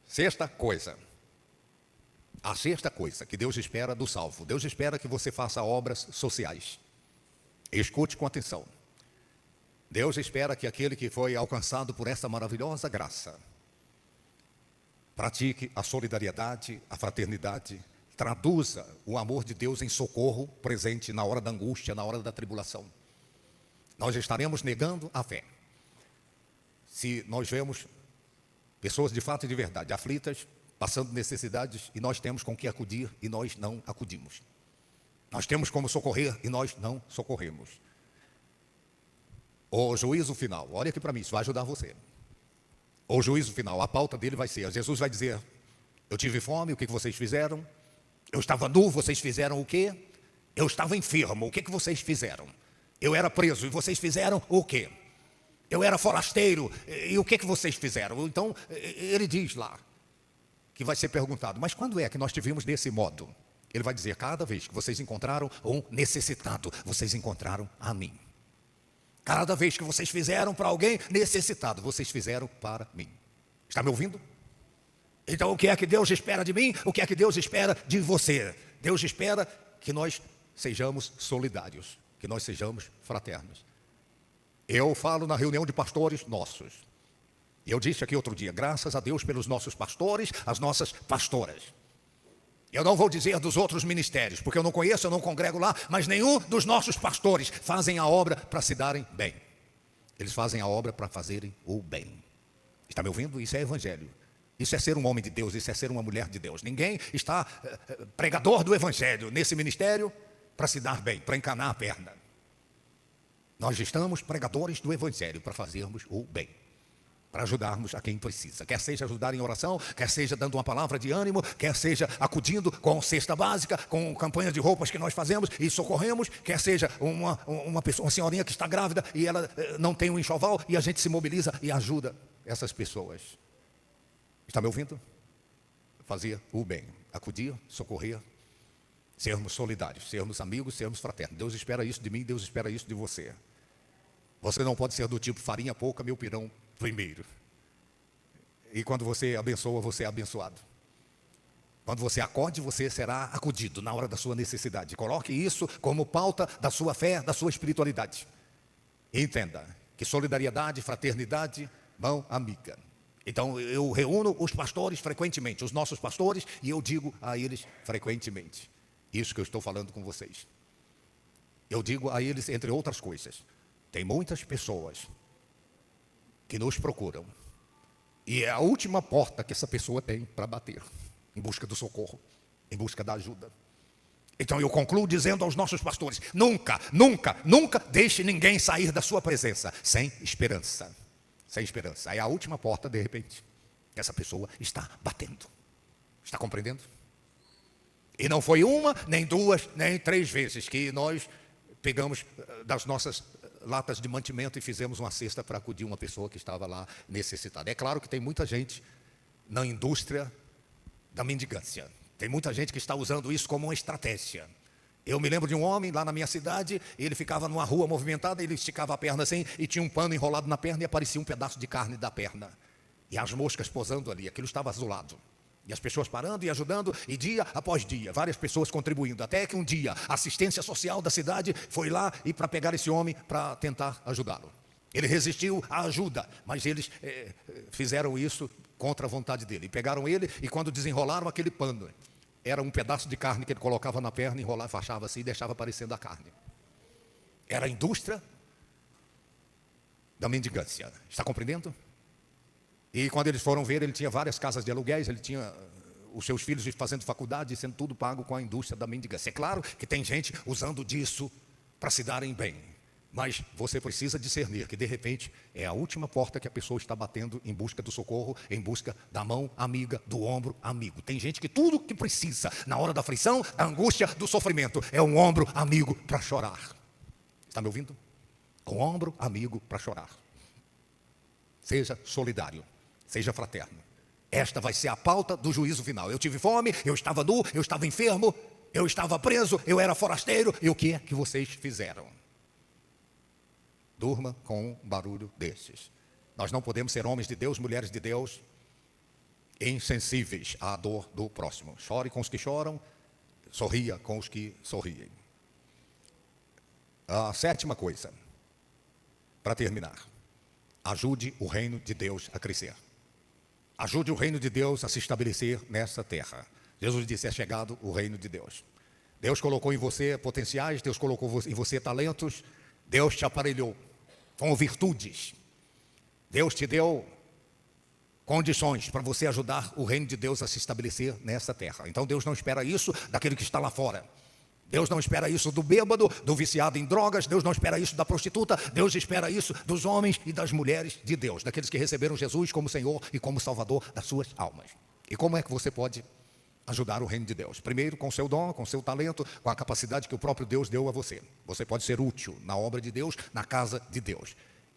Sexta coisa. A sexta coisa que Deus espera do salvo: Deus espera que você faça obras sociais. Escute com atenção. Deus espera que aquele que foi alcançado por essa maravilhosa graça pratique a solidariedade, a fraternidade, traduza o amor de Deus em socorro presente na hora da angústia, na hora da tribulação. Nós estaremos negando a fé se nós vemos pessoas de fato e de verdade aflitas, passando necessidades, e nós temos com que acudir e nós não acudimos. Nós temos como socorrer e nós não socorremos. O juízo final, olha aqui para mim, isso vai ajudar você. O juízo final, a pauta dele vai ser: Jesus vai dizer: eu tive fome, o que vocês fizeram? Eu estava nu, vocês fizeram o quê? Eu estava enfermo, o que vocês fizeram? Eu era preso, e vocês fizeram o quê? Eu era forasteiro, e o que vocês fizeram? Então, ele diz lá, que vai ser perguntado: mas quando é que nós tivemos desse modo? Ele vai dizer: cada vez que vocês encontraram um necessitado, vocês encontraram a mim. Cada vez que vocês fizeram para alguém necessitado, vocês fizeram para mim. Está me ouvindo? Então, o que é que Deus espera de mim? O que é que Deus espera de você? Deus espera que nós sejamos solidários, que nós sejamos fraternos. Eu falo na reunião de pastores nossos. Eu disse aqui outro dia: graças a Deus pelos nossos pastores, as nossas pastoras. Eu não vou dizer dos outros ministérios, porque eu não conheço, eu não congrego lá, mas nenhum dos nossos pastores fazem a obra para se darem bem. Eles fazem a obra para fazerem o bem. Está me ouvindo? Isso é evangelho. Isso é ser um homem de Deus, isso é ser uma mulher de Deus. Ninguém está pregador do evangelho nesse ministério para se dar bem, para encanar a perna. Nós estamos pregadores do evangelho para fazermos o bem, para ajudarmos a quem precisa. Quer seja ajudar em oração, quer seja dando uma palavra de ânimo, quer seja acudindo com cesta básica, com campanha de roupas que nós fazemos e socorremos, quer seja uma pessoa, uma senhorinha que está grávida e ela não tem um enxoval e a gente se mobiliza e ajuda essas pessoas. Está me ouvindo? Fazer o bem, acudir, socorrer, sermos solidários, sermos amigos, sermos fraternos. Deus espera isso de mim, Deus espera isso de você. Você não pode ser do tipo farinha pouca, meu pirão primeiro. E quando você abençoa, você é abençoado. Quando você acode, você será acudido na hora da sua necessidade. Coloque isso como pauta da sua fé, da sua espiritualidade. E entenda que solidariedade, fraternidade, mão amiga. Então eu reúno os pastores frequentemente, os nossos pastores, e eu digo a eles frequentemente isso que eu estou falando com vocês. Eu digo a eles, entre outras coisas, tem muitas pessoas que nos procuram, e é a última porta que essa pessoa tem para bater, em busca do socorro, em busca da ajuda. Então eu concluo dizendo aos nossos pastores: nunca, nunca, nunca deixe ninguém sair da sua presença sem esperança. Sem esperança. Aí a última porta, de repente, essa pessoa está batendo. Está compreendendo? E não foi uma, nem duas, nem três vezes que nós pegamos das nossas latas de mantimento e fizemos uma cesta para acudir uma pessoa que estava lá necessitada. É claro que tem muita gente na indústria da mendigância. Tem muita gente que está usando isso como uma estratégia. Eu me lembro de um homem lá na minha cidade, ele ficava numa rua movimentada, ele esticava a perna assim, e tinha um pano enrolado na perna e aparecia um pedaço de carne da perna. E as moscas posando ali, aquilo estava azulado. E as pessoas parando e ajudando, e dia após dia, várias pessoas contribuindo. Até que um dia, a assistência social da cidade foi lá e para pegar esse homem para tentar ajudá-lo. Ele resistiu à ajuda, mas eles fizeram isso contra a vontade dele. E pegaram ele, e quando desenrolaram aquele pano, era um pedaço de carne que ele colocava na perna, enrolava, fachava assim e deixava aparecendo a carne. Era a indústria da mendigância. Está compreendendo? E quando eles foram ver, ele tinha várias casas de aluguéis, ele tinha os seus filhos fazendo faculdade, sendo tudo pago com a indústria da mendigância. É claro que tem gente usando disso para se darem bem, mas você precisa discernir que de repente é a última porta que a pessoa está batendo em busca do socorro, em busca da mão amiga, do ombro amigo. Tem gente que tudo que precisa na hora da aflição, da angústia, do sofrimento é um ombro amigo para chorar. Está me ouvindo? Um ombro amigo para chorar. Seja solidário, seja fraterno. Esta vai ser a pauta do juízo final. Eu tive fome, eu estava nu, eu estava enfermo, eu estava preso, eu era forasteiro. E o que é que vocês fizeram? Durma com um barulho desses. Nós não podemos ser homens de Deus, mulheres de Deus, insensíveis à dor do próximo. Chore com os que choram, sorria com os que sorriem. A sétima coisa, para terminar: ajude o reino de Deus a crescer. Ajude o reino de Deus a se estabelecer nessa terra. Jesus disse: é chegado o reino de Deus. Deus colocou em você potenciais, Deus colocou em você talentos, Deus te aparelhou com virtudes. Deus te deu condições para você ajudar o reino de Deus a se estabelecer nessa terra. Então Deus não espera isso daquele que está lá fora. Deus não espera isso do bêbado, do viciado em drogas. Deus não espera isso da prostituta. Deus espera isso dos homens e das mulheres de Deus, daqueles que receberam Jesus como Senhor e como Salvador das suas almas. E como é que você pode ajudar o reino de Deus? Primeiro, com seu dom, com seu talento, com a capacidade que o próprio Deus deu a você. Você pode ser útil na obra de Deus, na casa de Deus.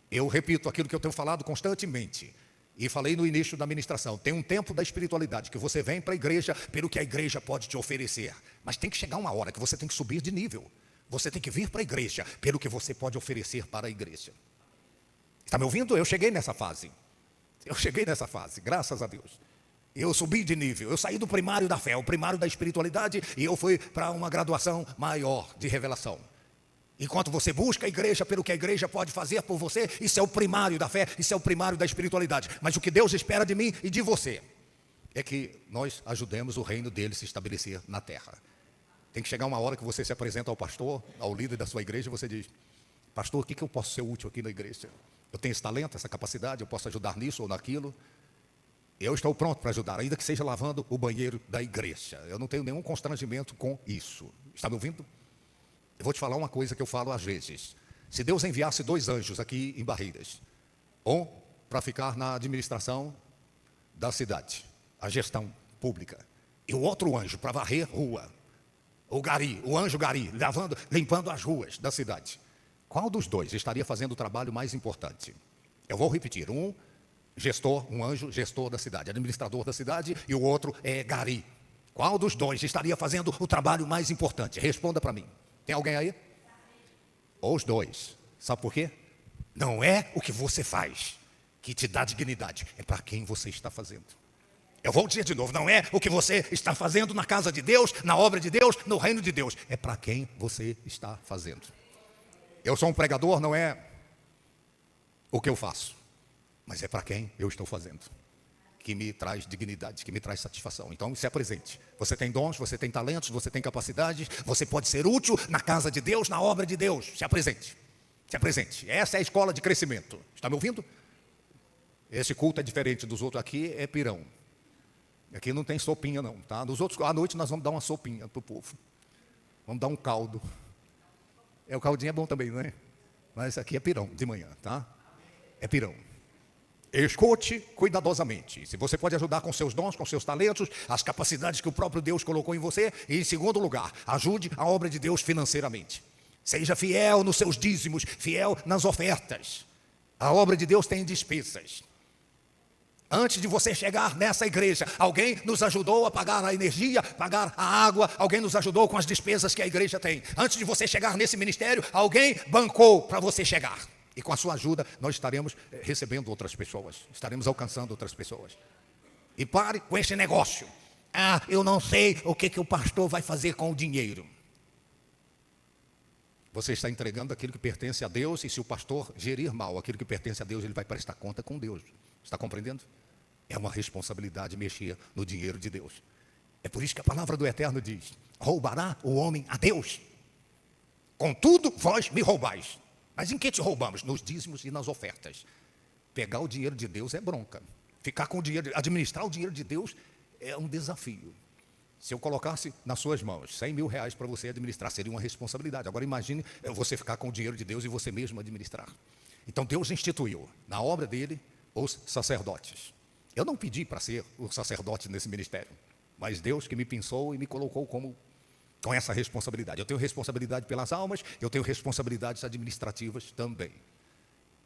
Eu repito aquilo que eu tenho falado constantemente, e falei no início da ministração: tem um tempo da espiritualidade que você vem para a igreja pelo que a igreja pode te oferecer, mas tem que chegar uma hora que você tem que subir de nível. Você tem que vir para a igreja pelo que você pode oferecer para a igreja. Está me ouvindo? Eu cheguei nessa fase. Graças a Deus. Eu subi de nível, eu saí do primário da fé, o primário da espiritualidade, e eu fui para uma graduação maior de revelação. Enquanto você busca a igreja pelo que a igreja pode fazer por você, isso é o primário da fé, isso é o primário da espiritualidade. Mas o que Deus espera de mim e de você é que nós ajudemos o reino dele se estabelecer na terra. Tem que chegar uma hora que você se apresenta ao pastor, ao líder da sua igreja, e você diz: pastor, o que eu posso ser útil aqui na igreja? Eu tenho esse talento, essa capacidade, eu posso ajudar nisso ou naquilo. Eu estou pronto para ajudar, ainda que seja lavando o banheiro da igreja. Eu não tenho nenhum constrangimento com isso. Está me ouvindo? Eu vou te falar uma coisa que eu falo às vezes. Se Deus enviasse 2 anjos aqui em Barreiras, um para ficar na administração da cidade, a gestão pública, e o outro anjo para varrer rua, o anjo Gari, limpando as ruas da cidade, qual dos 2 estaria fazendo o trabalho mais importante? Eu vou repetir: um anjo gestor da cidade, administrador da cidade, e o outro é Gari. Qual dos 2 estaria fazendo o trabalho mais importante? Responda para mim. Tem alguém aí? Os 2. Sabe por quê? Não é o que você faz, que te dá dignidade, é para quem você está fazendo. Eu vou dizer de novo, não é o que você está fazendo na casa de Deus, na obra de Deus, no reino de Deus. É para quem você está fazendo. Eu sou um pregador, não é o que eu faço, mas é para quem eu estou fazendo, que me traz dignidade, que me traz satisfação. Então se apresente. Você tem dons, você tem talentos, você tem capacidades, você pode ser útil na casa de Deus, na obra de Deus. Se apresente. Se apresente. Essa é a escola de crescimento. Está me ouvindo? Esse culto é diferente dos outros. Aqui é pirão. Aqui não tem sopinha não, tá? Nos outros, à noite nós vamos dar uma sopinha para o povo. Vamos dar um caldo. O caldinho é bom também, não é? Mas aqui é pirão de manhã, tá? É pirão. Escute cuidadosamente. Se você pode ajudar com seus dons, com seus talentos, as capacidades que o próprio Deus colocou em você. E em segundo lugar, ajude a obra de Deus financeiramente. Seja fiel nos seus dízimos, fiel nas ofertas. A obra de Deus tem despesas. Antes de você chegar nessa igreja, alguém nos ajudou a pagar a energia, pagar a água, alguém nos ajudou com as despesas que a igreja tem. Antes de você chegar nesse ministério, alguém bancou para você chegar. E com a sua ajuda, nós estaremos recebendo outras pessoas, estaremos alcançando outras pessoas. E pare com esse negócio. Eu não sei o que o pastor vai fazer com o dinheiro. Você está entregando aquilo que pertence a Deus, e se o pastor gerir mal aquilo que pertence a Deus, ele vai prestar conta com Deus. Está compreendendo? É uma responsabilidade mexer no dinheiro de Deus. É por isso que a palavra do Eterno diz: roubará o homem a Deus? Contudo, vós me roubais. Mas em que te roubamos? Nos dízimos e nas ofertas. Pegar o dinheiro de Deus é bronca. Ficar com o dinheiro, administrar o dinheiro de Deus é um desafio. Se eu colocasse nas suas mãos 100 mil reais para você administrar, seria uma responsabilidade. Agora imagine você ficar com o dinheiro de Deus e você mesmo administrar. Então Deus instituiu na obra dele os sacerdotes. Eu não pedi para ser o sacerdote nesse ministério, mas Deus que me pensou e me colocou com essa responsabilidade. Eu tenho responsabilidade pelas almas, eu tenho responsabilidades administrativas também.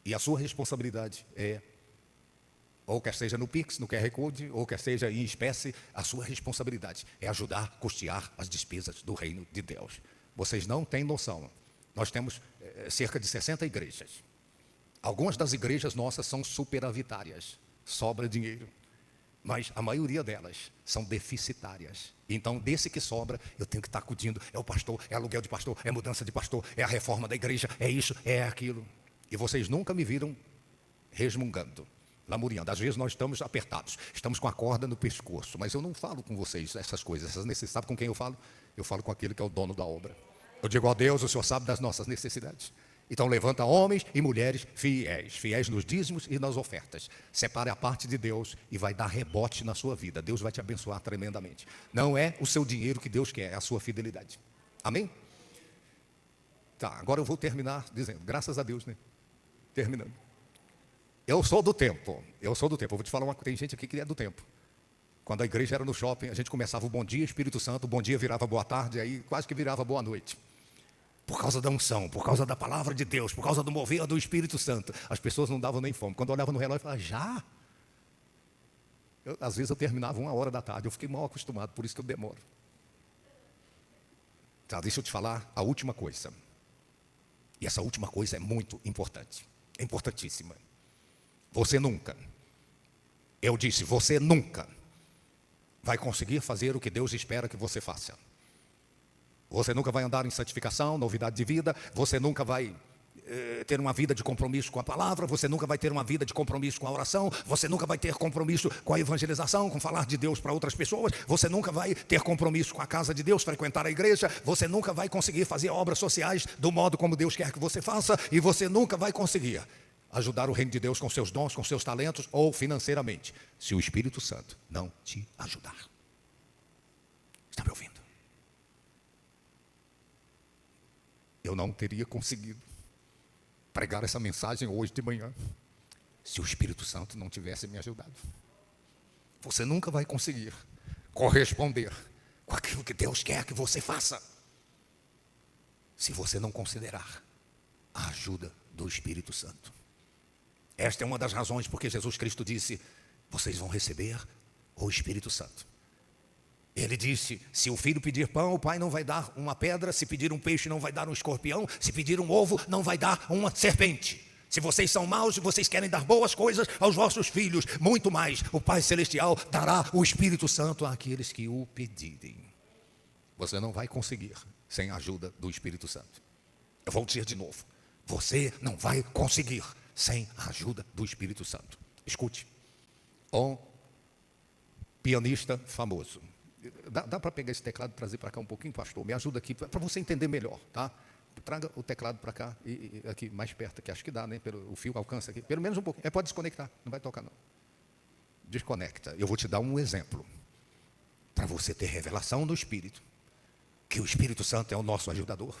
E a sua responsabilidade é, ou quer seja no Pix, no QR Code, ou quer seja em espécie, a sua responsabilidade é ajudar a custear as despesas do reino de Deus. Vocês não têm noção. Nós temos cerca de 60 igrejas. Algumas das igrejas nossas são superavitárias, sobra dinheiro. Mas a maioria delas são deficitárias. Então, desse que sobra, eu tenho que estar acudindo. É o pastor, é aluguel de pastor, é mudança de pastor, é a reforma da igreja, é isso, é aquilo. E vocês nunca me viram resmungando, lamuriando. Às vezes nós estamos apertados, estamos com a corda no pescoço. Mas eu não falo com vocês essas coisas. Vocês sabem com quem eu falo? Eu falo com aquele que é o dono da obra. Eu digo: ó Deus, o Senhor sabe das nossas necessidades. Então levanta homens e mulheres fiéis, fiéis nos dízimos e nas ofertas. Separe a parte de Deus e vai dar rebote na sua vida. Deus vai te abençoar tremendamente. Não é o seu dinheiro que Deus quer, é a sua fidelidade. Amém? Tá, agora eu vou terminar dizendo, graças a Deus, né? Terminando. Eu sou do tempo. Eu vou te falar tem gente aqui que é do tempo. Quando a igreja era no shopping, a gente começava o bom dia, Espírito Santo, o bom dia virava boa tarde, aí quase que virava boa noite. Por causa da unção, por causa da palavra de Deus, por causa do mover do Espírito Santo. As pessoas não davam nem fome. Quando eu olhava no relógio, eu falava: já? Às vezes eu terminava 1h da tarde. Eu fiquei mal acostumado, por isso que eu demoro. Tá, deixa eu te falar a última coisa. E essa última coisa é muito importante. É importantíssima. Você nunca vai conseguir fazer o que Deus espera que você faça. Você nunca vai andar em santificação, novidade de vida. Você nunca vai ter uma vida de compromisso com a palavra. Você nunca vai ter uma vida de compromisso com a oração. Você nunca vai ter compromisso com a evangelização, com falar de Deus para outras pessoas. Você nunca vai ter compromisso com a casa de Deus, frequentar a igreja. Você nunca vai conseguir fazer obras sociais do modo como Deus quer que você faça. E você nunca vai conseguir ajudar o reino de Deus com seus dons, com seus talentos ou financeiramente, se o Espírito Santo não te ajudar. Está me ouvindo? Eu não teria conseguido pregar essa mensagem hoje de manhã se o Espírito Santo não tivesse me ajudado. Você nunca vai conseguir corresponder com aquilo que Deus quer que você faça se você não considerar a ajuda do Espírito Santo. Esta é uma das razões porque Jesus Cristo disse: vocês vão receber o Espírito Santo. Ele disse: se o filho pedir pão, o pai não vai dar uma pedra. Se pedir um peixe, não vai dar um escorpião. Se pedir um ovo, não vai dar uma serpente. Se vocês são maus e vocês querem dar boas coisas aos vossos filhos, muito mais o Pai Celestial dará o Espírito Santo àqueles que o pedirem. Você não vai conseguir sem a ajuda do Espírito Santo. Eu vou dizer de novo, você não vai conseguir sem a ajuda do Espírito Santo. Escute, um pianista famoso. Dá para pegar esse teclado e trazer para cá um pouquinho, pastor? Me ajuda aqui, para você entender melhor, tá? Traga o teclado para cá, e aqui mais perto, que acho que dá, né? O fio alcança aqui, pelo menos um pouquinho. Pode desconectar, não vai tocar não. Desconecta. Eu vou te dar um exemplo, para você ter revelação do Espírito, que o Espírito Santo é o nosso ajudador.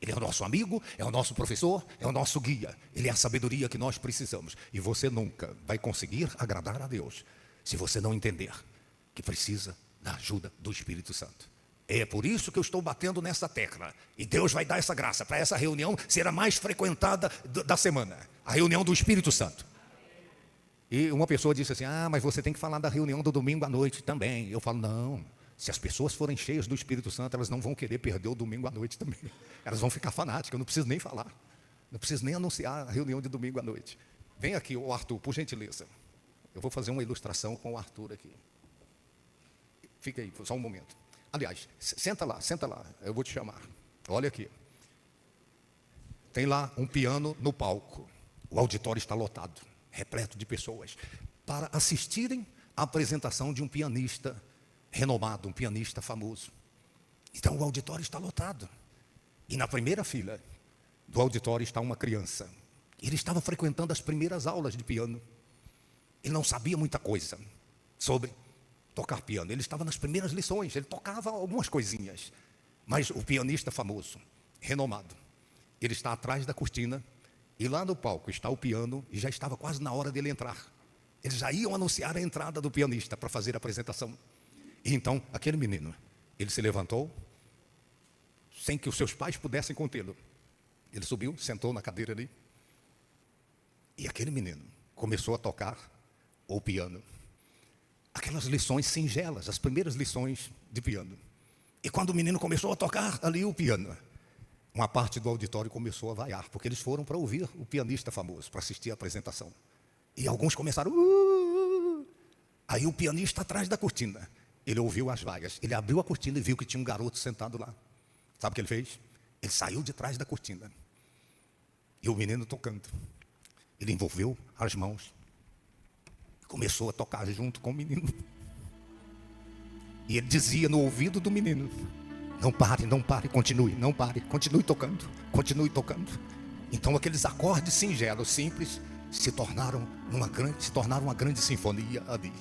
Ele é o nosso amigo, é o nosso professor, é o nosso guia. Ele é a sabedoria que nós precisamos. E você nunca vai conseguir agradar a Deus se você não entender que precisa da ajuda do Espírito Santo. É por isso que eu estou batendo nessa tecla. E Deus vai dar essa graça para essa reunião ser a mais frequentada da semana. A reunião do Espírito Santo. E uma pessoa disse assim, mas você tem que falar da reunião do domingo à noite também. Eu falo, não. Se as pessoas forem cheias do Espírito Santo, elas não vão querer perder o domingo à noite também. Elas vão ficar fanáticas, eu não preciso nem falar. Não preciso nem anunciar a reunião de domingo à noite. Vem aqui, o Arthur, por gentileza. Eu vou fazer uma ilustração com o Arthur aqui. Fica aí, só um momento. Aliás, senta lá, eu vou te chamar. Olha aqui. Tem lá um piano no palco. O auditório está lotado, repleto de pessoas, para assistirem à apresentação de um pianista renomado, um pianista famoso. Então o auditório está lotado. E na primeira fila do auditório está uma criança. Ele estava frequentando as primeiras aulas de piano. Ele não sabia muita coisa sobre tocar piano. Ele estava nas primeiras lições, ele tocava algumas coisinhas. Mas o pianista famoso, renomado, ele está atrás da cortina e lá no palco está o piano e já estava quase na hora dele entrar. Eles já iam anunciar a entrada do pianista para fazer a apresentação. E então, aquele menino, ele se levantou, sem que os seus pais pudessem contê-lo. Ele subiu, sentou na cadeira ali, e aquele menino começou a tocar o piano. Aquelas lições singelas, as primeiras lições de piano. E quando o menino começou a tocar ali o piano, uma parte do auditório começou a vaiar, porque eles foram para ouvir o pianista famoso, para assistir a apresentação. E alguns começaram, Aí o pianista atrás da cortina, ele ouviu as vaias, ele abriu a cortina e viu que tinha um garoto sentado lá. Sabe o que ele fez? Ele saiu de trás da cortina. E o menino tocando. Ele envolveu as mãos. Começou a tocar junto com o menino. E ele dizia no ouvido do menino, não pare, continue, não pare, continue tocando, continue tocando. Então aqueles acordes singelos, simples, se tornaram uma grande sinfonia ali.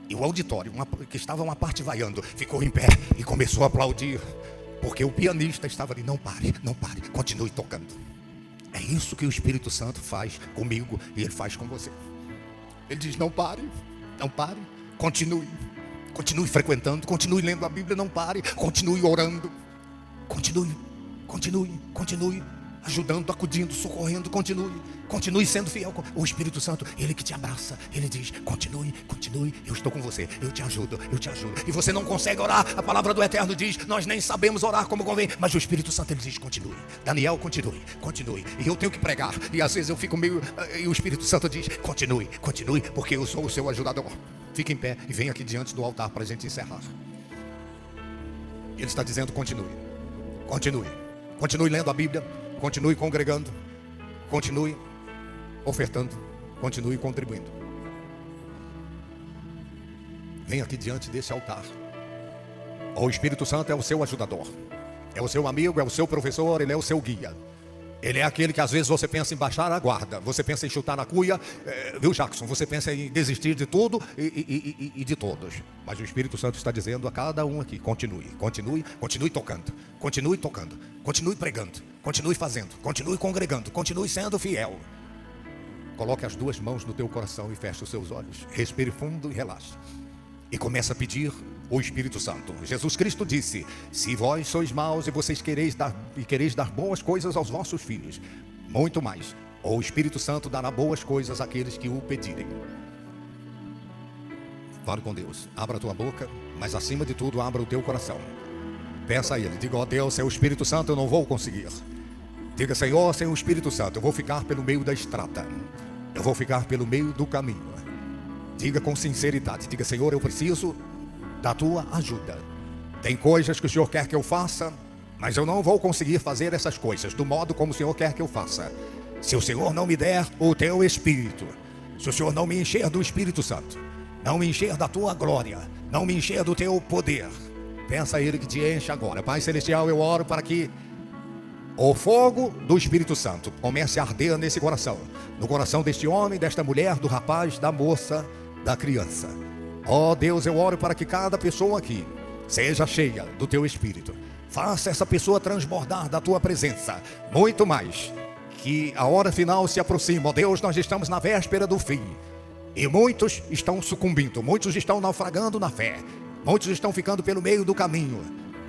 E o auditório, que estava uma parte vaiando, ficou em pé e começou a aplaudir, porque o pianista estava ali, não pare, continue tocando. É isso que o Espírito Santo faz comigo e ele faz com você. Ele diz, não pare, continue frequentando, continue lendo a Bíblia, não pare, continue orando, continue ajudando, acudindo, socorrendo, continue sendo fiel. O Espírito Santo, ele que te abraça, ele diz, continue, eu estou com você, eu te ajudo. E você não consegue orar, a palavra do Eterno diz, nós nem sabemos orar como convém, mas o Espírito Santo, ele diz, continue. Daniel, continue, e eu tenho que pregar, e às vezes eu fico meio, e o Espírito Santo diz, continue, porque eu sou o seu ajudador. Fique em pé e vem aqui diante do altar para a gente encerrar. Ele está dizendo, continue lendo a Bíblia, continue congregando, continue ofertando, continue contribuindo. Vem aqui diante desse altar. O Espírito Santo é o seu ajudador, é o seu amigo, é o seu professor, ele é o seu guia. Ele é aquele que às vezes você pensa em baixar a guarda, você pensa em chutar a cuia, viu, Jackson? Você pensa em desistir de tudo e de todos. Mas o Espírito Santo está dizendo a cada um aqui, continue tocando, continue pregando, continue fazendo, continue congregando, continue sendo fiel. Coloque as duas mãos no teu coração e feche os seus olhos, respire fundo e relaxe. E começa a pedir o Espírito Santo. Jesus Cristo disse, se vós sois maus e vocês quereis dar boas coisas aos vossos filhos, muito mais, o Espírito Santo dará boas coisas àqueles que o pedirem. Fale com Deus, abra a tua boca, mas acima de tudo abra o teu coração. Peça a Ele, diga, ó Deus, é o Espírito Santo, eu não vou conseguir. Diga: Senhor, sem o Espírito Santo, eu vou ficar pelo meio da estrada, eu vou ficar pelo meio do caminho. Diga com sinceridade, diga: Senhor, eu preciso da tua ajuda. Tem coisas que o Senhor quer que eu faça, mas eu não vou conseguir fazer essas coisas do modo como o Senhor quer que eu faça, se o Senhor não me der o teu Espírito, se o Senhor não me encher do Espírito Santo, não me encher da tua glória, não me encher do teu poder. Pensa a Ele que te enche agora. Pai Celestial, eu oro para que o fogo do Espírito Santo comece a arder nesse coração, no coração deste homem, desta mulher, do rapaz, da moça, da criança. Ó Deus, eu oro para que cada pessoa aqui seja cheia do teu Espírito. Faça essa pessoa transbordar da tua presença, muito mais, que a hora final se aproxima. Ó Deus, nós estamos na véspera do fim, e muitos estão sucumbindo, muitos estão naufragando na fé, muitos estão ficando pelo meio do caminho.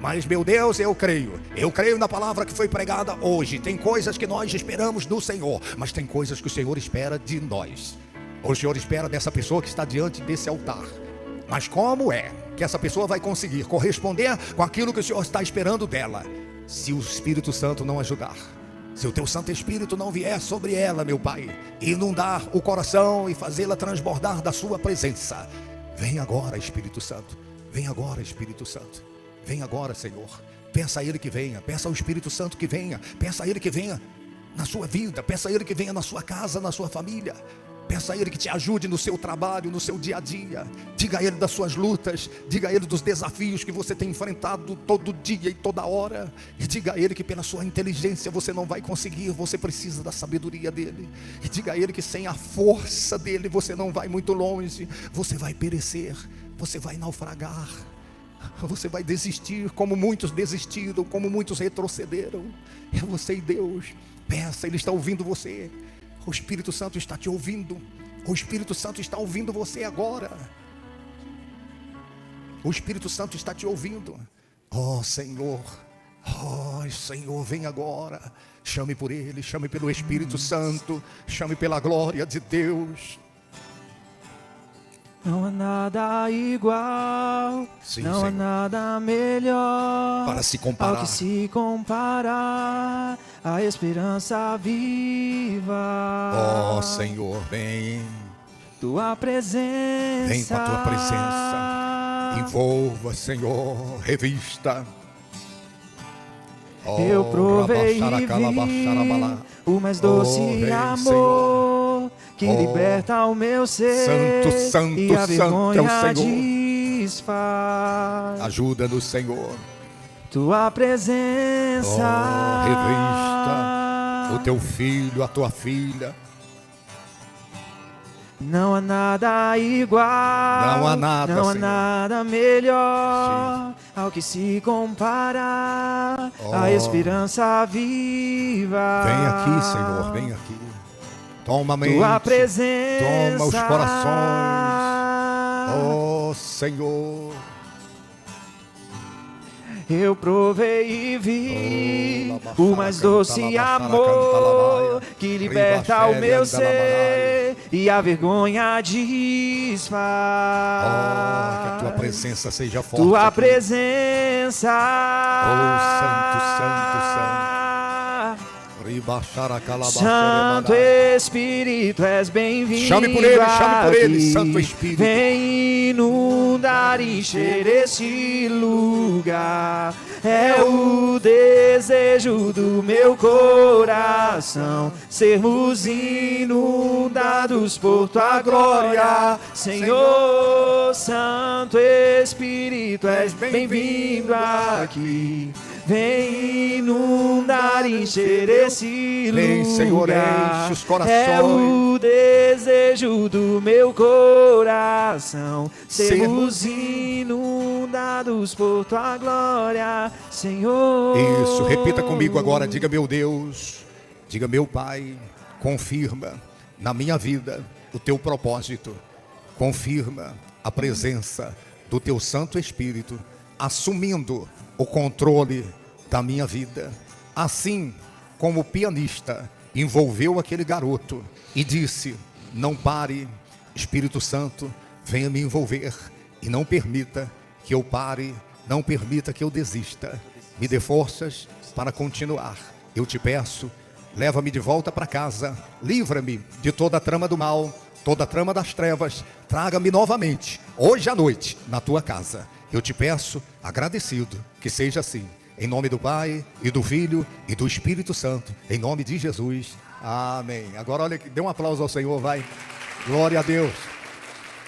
Mas, meu Deus, eu creio na palavra que foi pregada hoje. Tem coisas que nós esperamos do Senhor, mas tem coisas que o Senhor espera de nós. O Senhor espera dessa pessoa que está diante desse altar. Mas como é que essa pessoa vai conseguir corresponder com aquilo que o Senhor está esperando dela, se o Espírito Santo não ajudar? Se o teu Santo Espírito não vier sobre ela, meu Pai, inundar o coração e fazê-la transbordar da sua presença. Vem agora, Espírito Santo. Vem agora, Espírito Santo. Vem agora, Senhor. Peça a Ele que venha, peça ao Espírito Santo que venha, peça a Ele que venha na sua vida, peça a Ele que venha na sua casa, na sua família. Peça a Ele que te ajude no seu trabalho, no seu dia a dia. Diga a Ele das suas lutas, diga a Ele dos desafios que você tem enfrentado todo dia e toda hora. E diga a Ele que pela sua inteligência você não vai conseguir, você precisa da sabedoria dEle. E diga a Ele que sem a força dEle você não vai muito longe, você vai perecer, você vai naufragar. Você vai desistir, como muitos desistiram, como muitos retrocederam. É você e Deus. Peça, Ele está ouvindo você. O Espírito Santo está te ouvindo. O Espírito Santo está ouvindo você agora. O Espírito Santo está te ouvindo. Oh Senhor, oh Senhor, vem agora. Chame por Ele, chame pelo Espírito Santo, chame pela glória de Deus. Não há nada igual, sim, não Senhor, há nada melhor para se comparar ao que se comparar a esperança viva. Oh Senhor, vem. Tua presença, vem com a tua presença. Envolva, Senhor, revista. Oh, eu provei e vi o mais doce amor, Senhor, que liberta o meu ser. Santo, santo, e a vergonha santo é o Senhor. Desfaz. Ajuda-nos, Senhor. Tua presença. Oh, revista o teu filho, a tua filha. Não há nada igual, não há nada, não há Senhor, nada melhor ao que se comparar a esperança viva. Vem aqui, Senhor, vem aqui. Toma a mente, tua presença, toma os corações. Oh Senhor, eu provei e vi o mais doce amor que liberta o meu ser e a vergonha desfaz. Oh, que a tua presença seja forte. Tua aqui. presença. Oh, santo, santo, santo. Santo Espírito, és bem-vindo. Chame por ele, Santo Espírito. Vem inundar, encher este lugar. É o desejo do meu coração, sermos inundados por tua glória, Senhor. Santo Espírito, és bem-vindo aqui. Vem inundar, encher esse lugar. Vem, Senhor, enche os corações. É o desejo do meu coração, sermos inundados por tua glória, Senhor. Isso, repita comigo agora. Diga: meu Deus, diga: meu Pai, confirma na minha vida o teu propósito. Confirma a presença do teu Santo Espírito, assumindo o controle da minha vida. Assim como o pianista envolveu aquele garoto e disse: não pare, Espírito Santo, venha me envolver e não permita que eu pare, não permita que eu desista. Me dê forças para continuar. eu te peço, leva-me de volta para casa, livra-me de toda a trama do mal, toda a trama das trevas, traga-me novamente, hoje à noite, na tua casa. Eu te peço, agradecido, que seja assim. Em nome do Pai, e do Filho, e do Espírito Santo. Em nome de Jesus. Amém. Agora, olha, dê um aplauso ao Senhor, vai. Glória a Deus.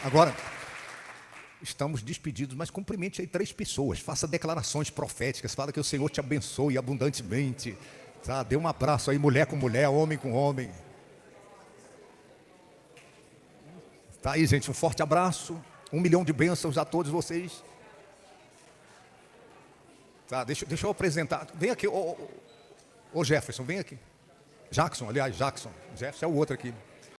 Agora, estamos despedidos, mas cumprimente aí 3 pessoas. Faça declarações proféticas. Fala que o Senhor te abençoe abundantemente. Tá? Dê um abraço aí, mulher com mulher, homem com homem. Tá aí, gente, um forte abraço. 1 milhão de bênçãos a todos vocês. Tá, deixa eu apresentar. Vem aqui, ô Jefferson, vem aqui. Jackson, aliás, Jackson. Jefferson é o outro aqui.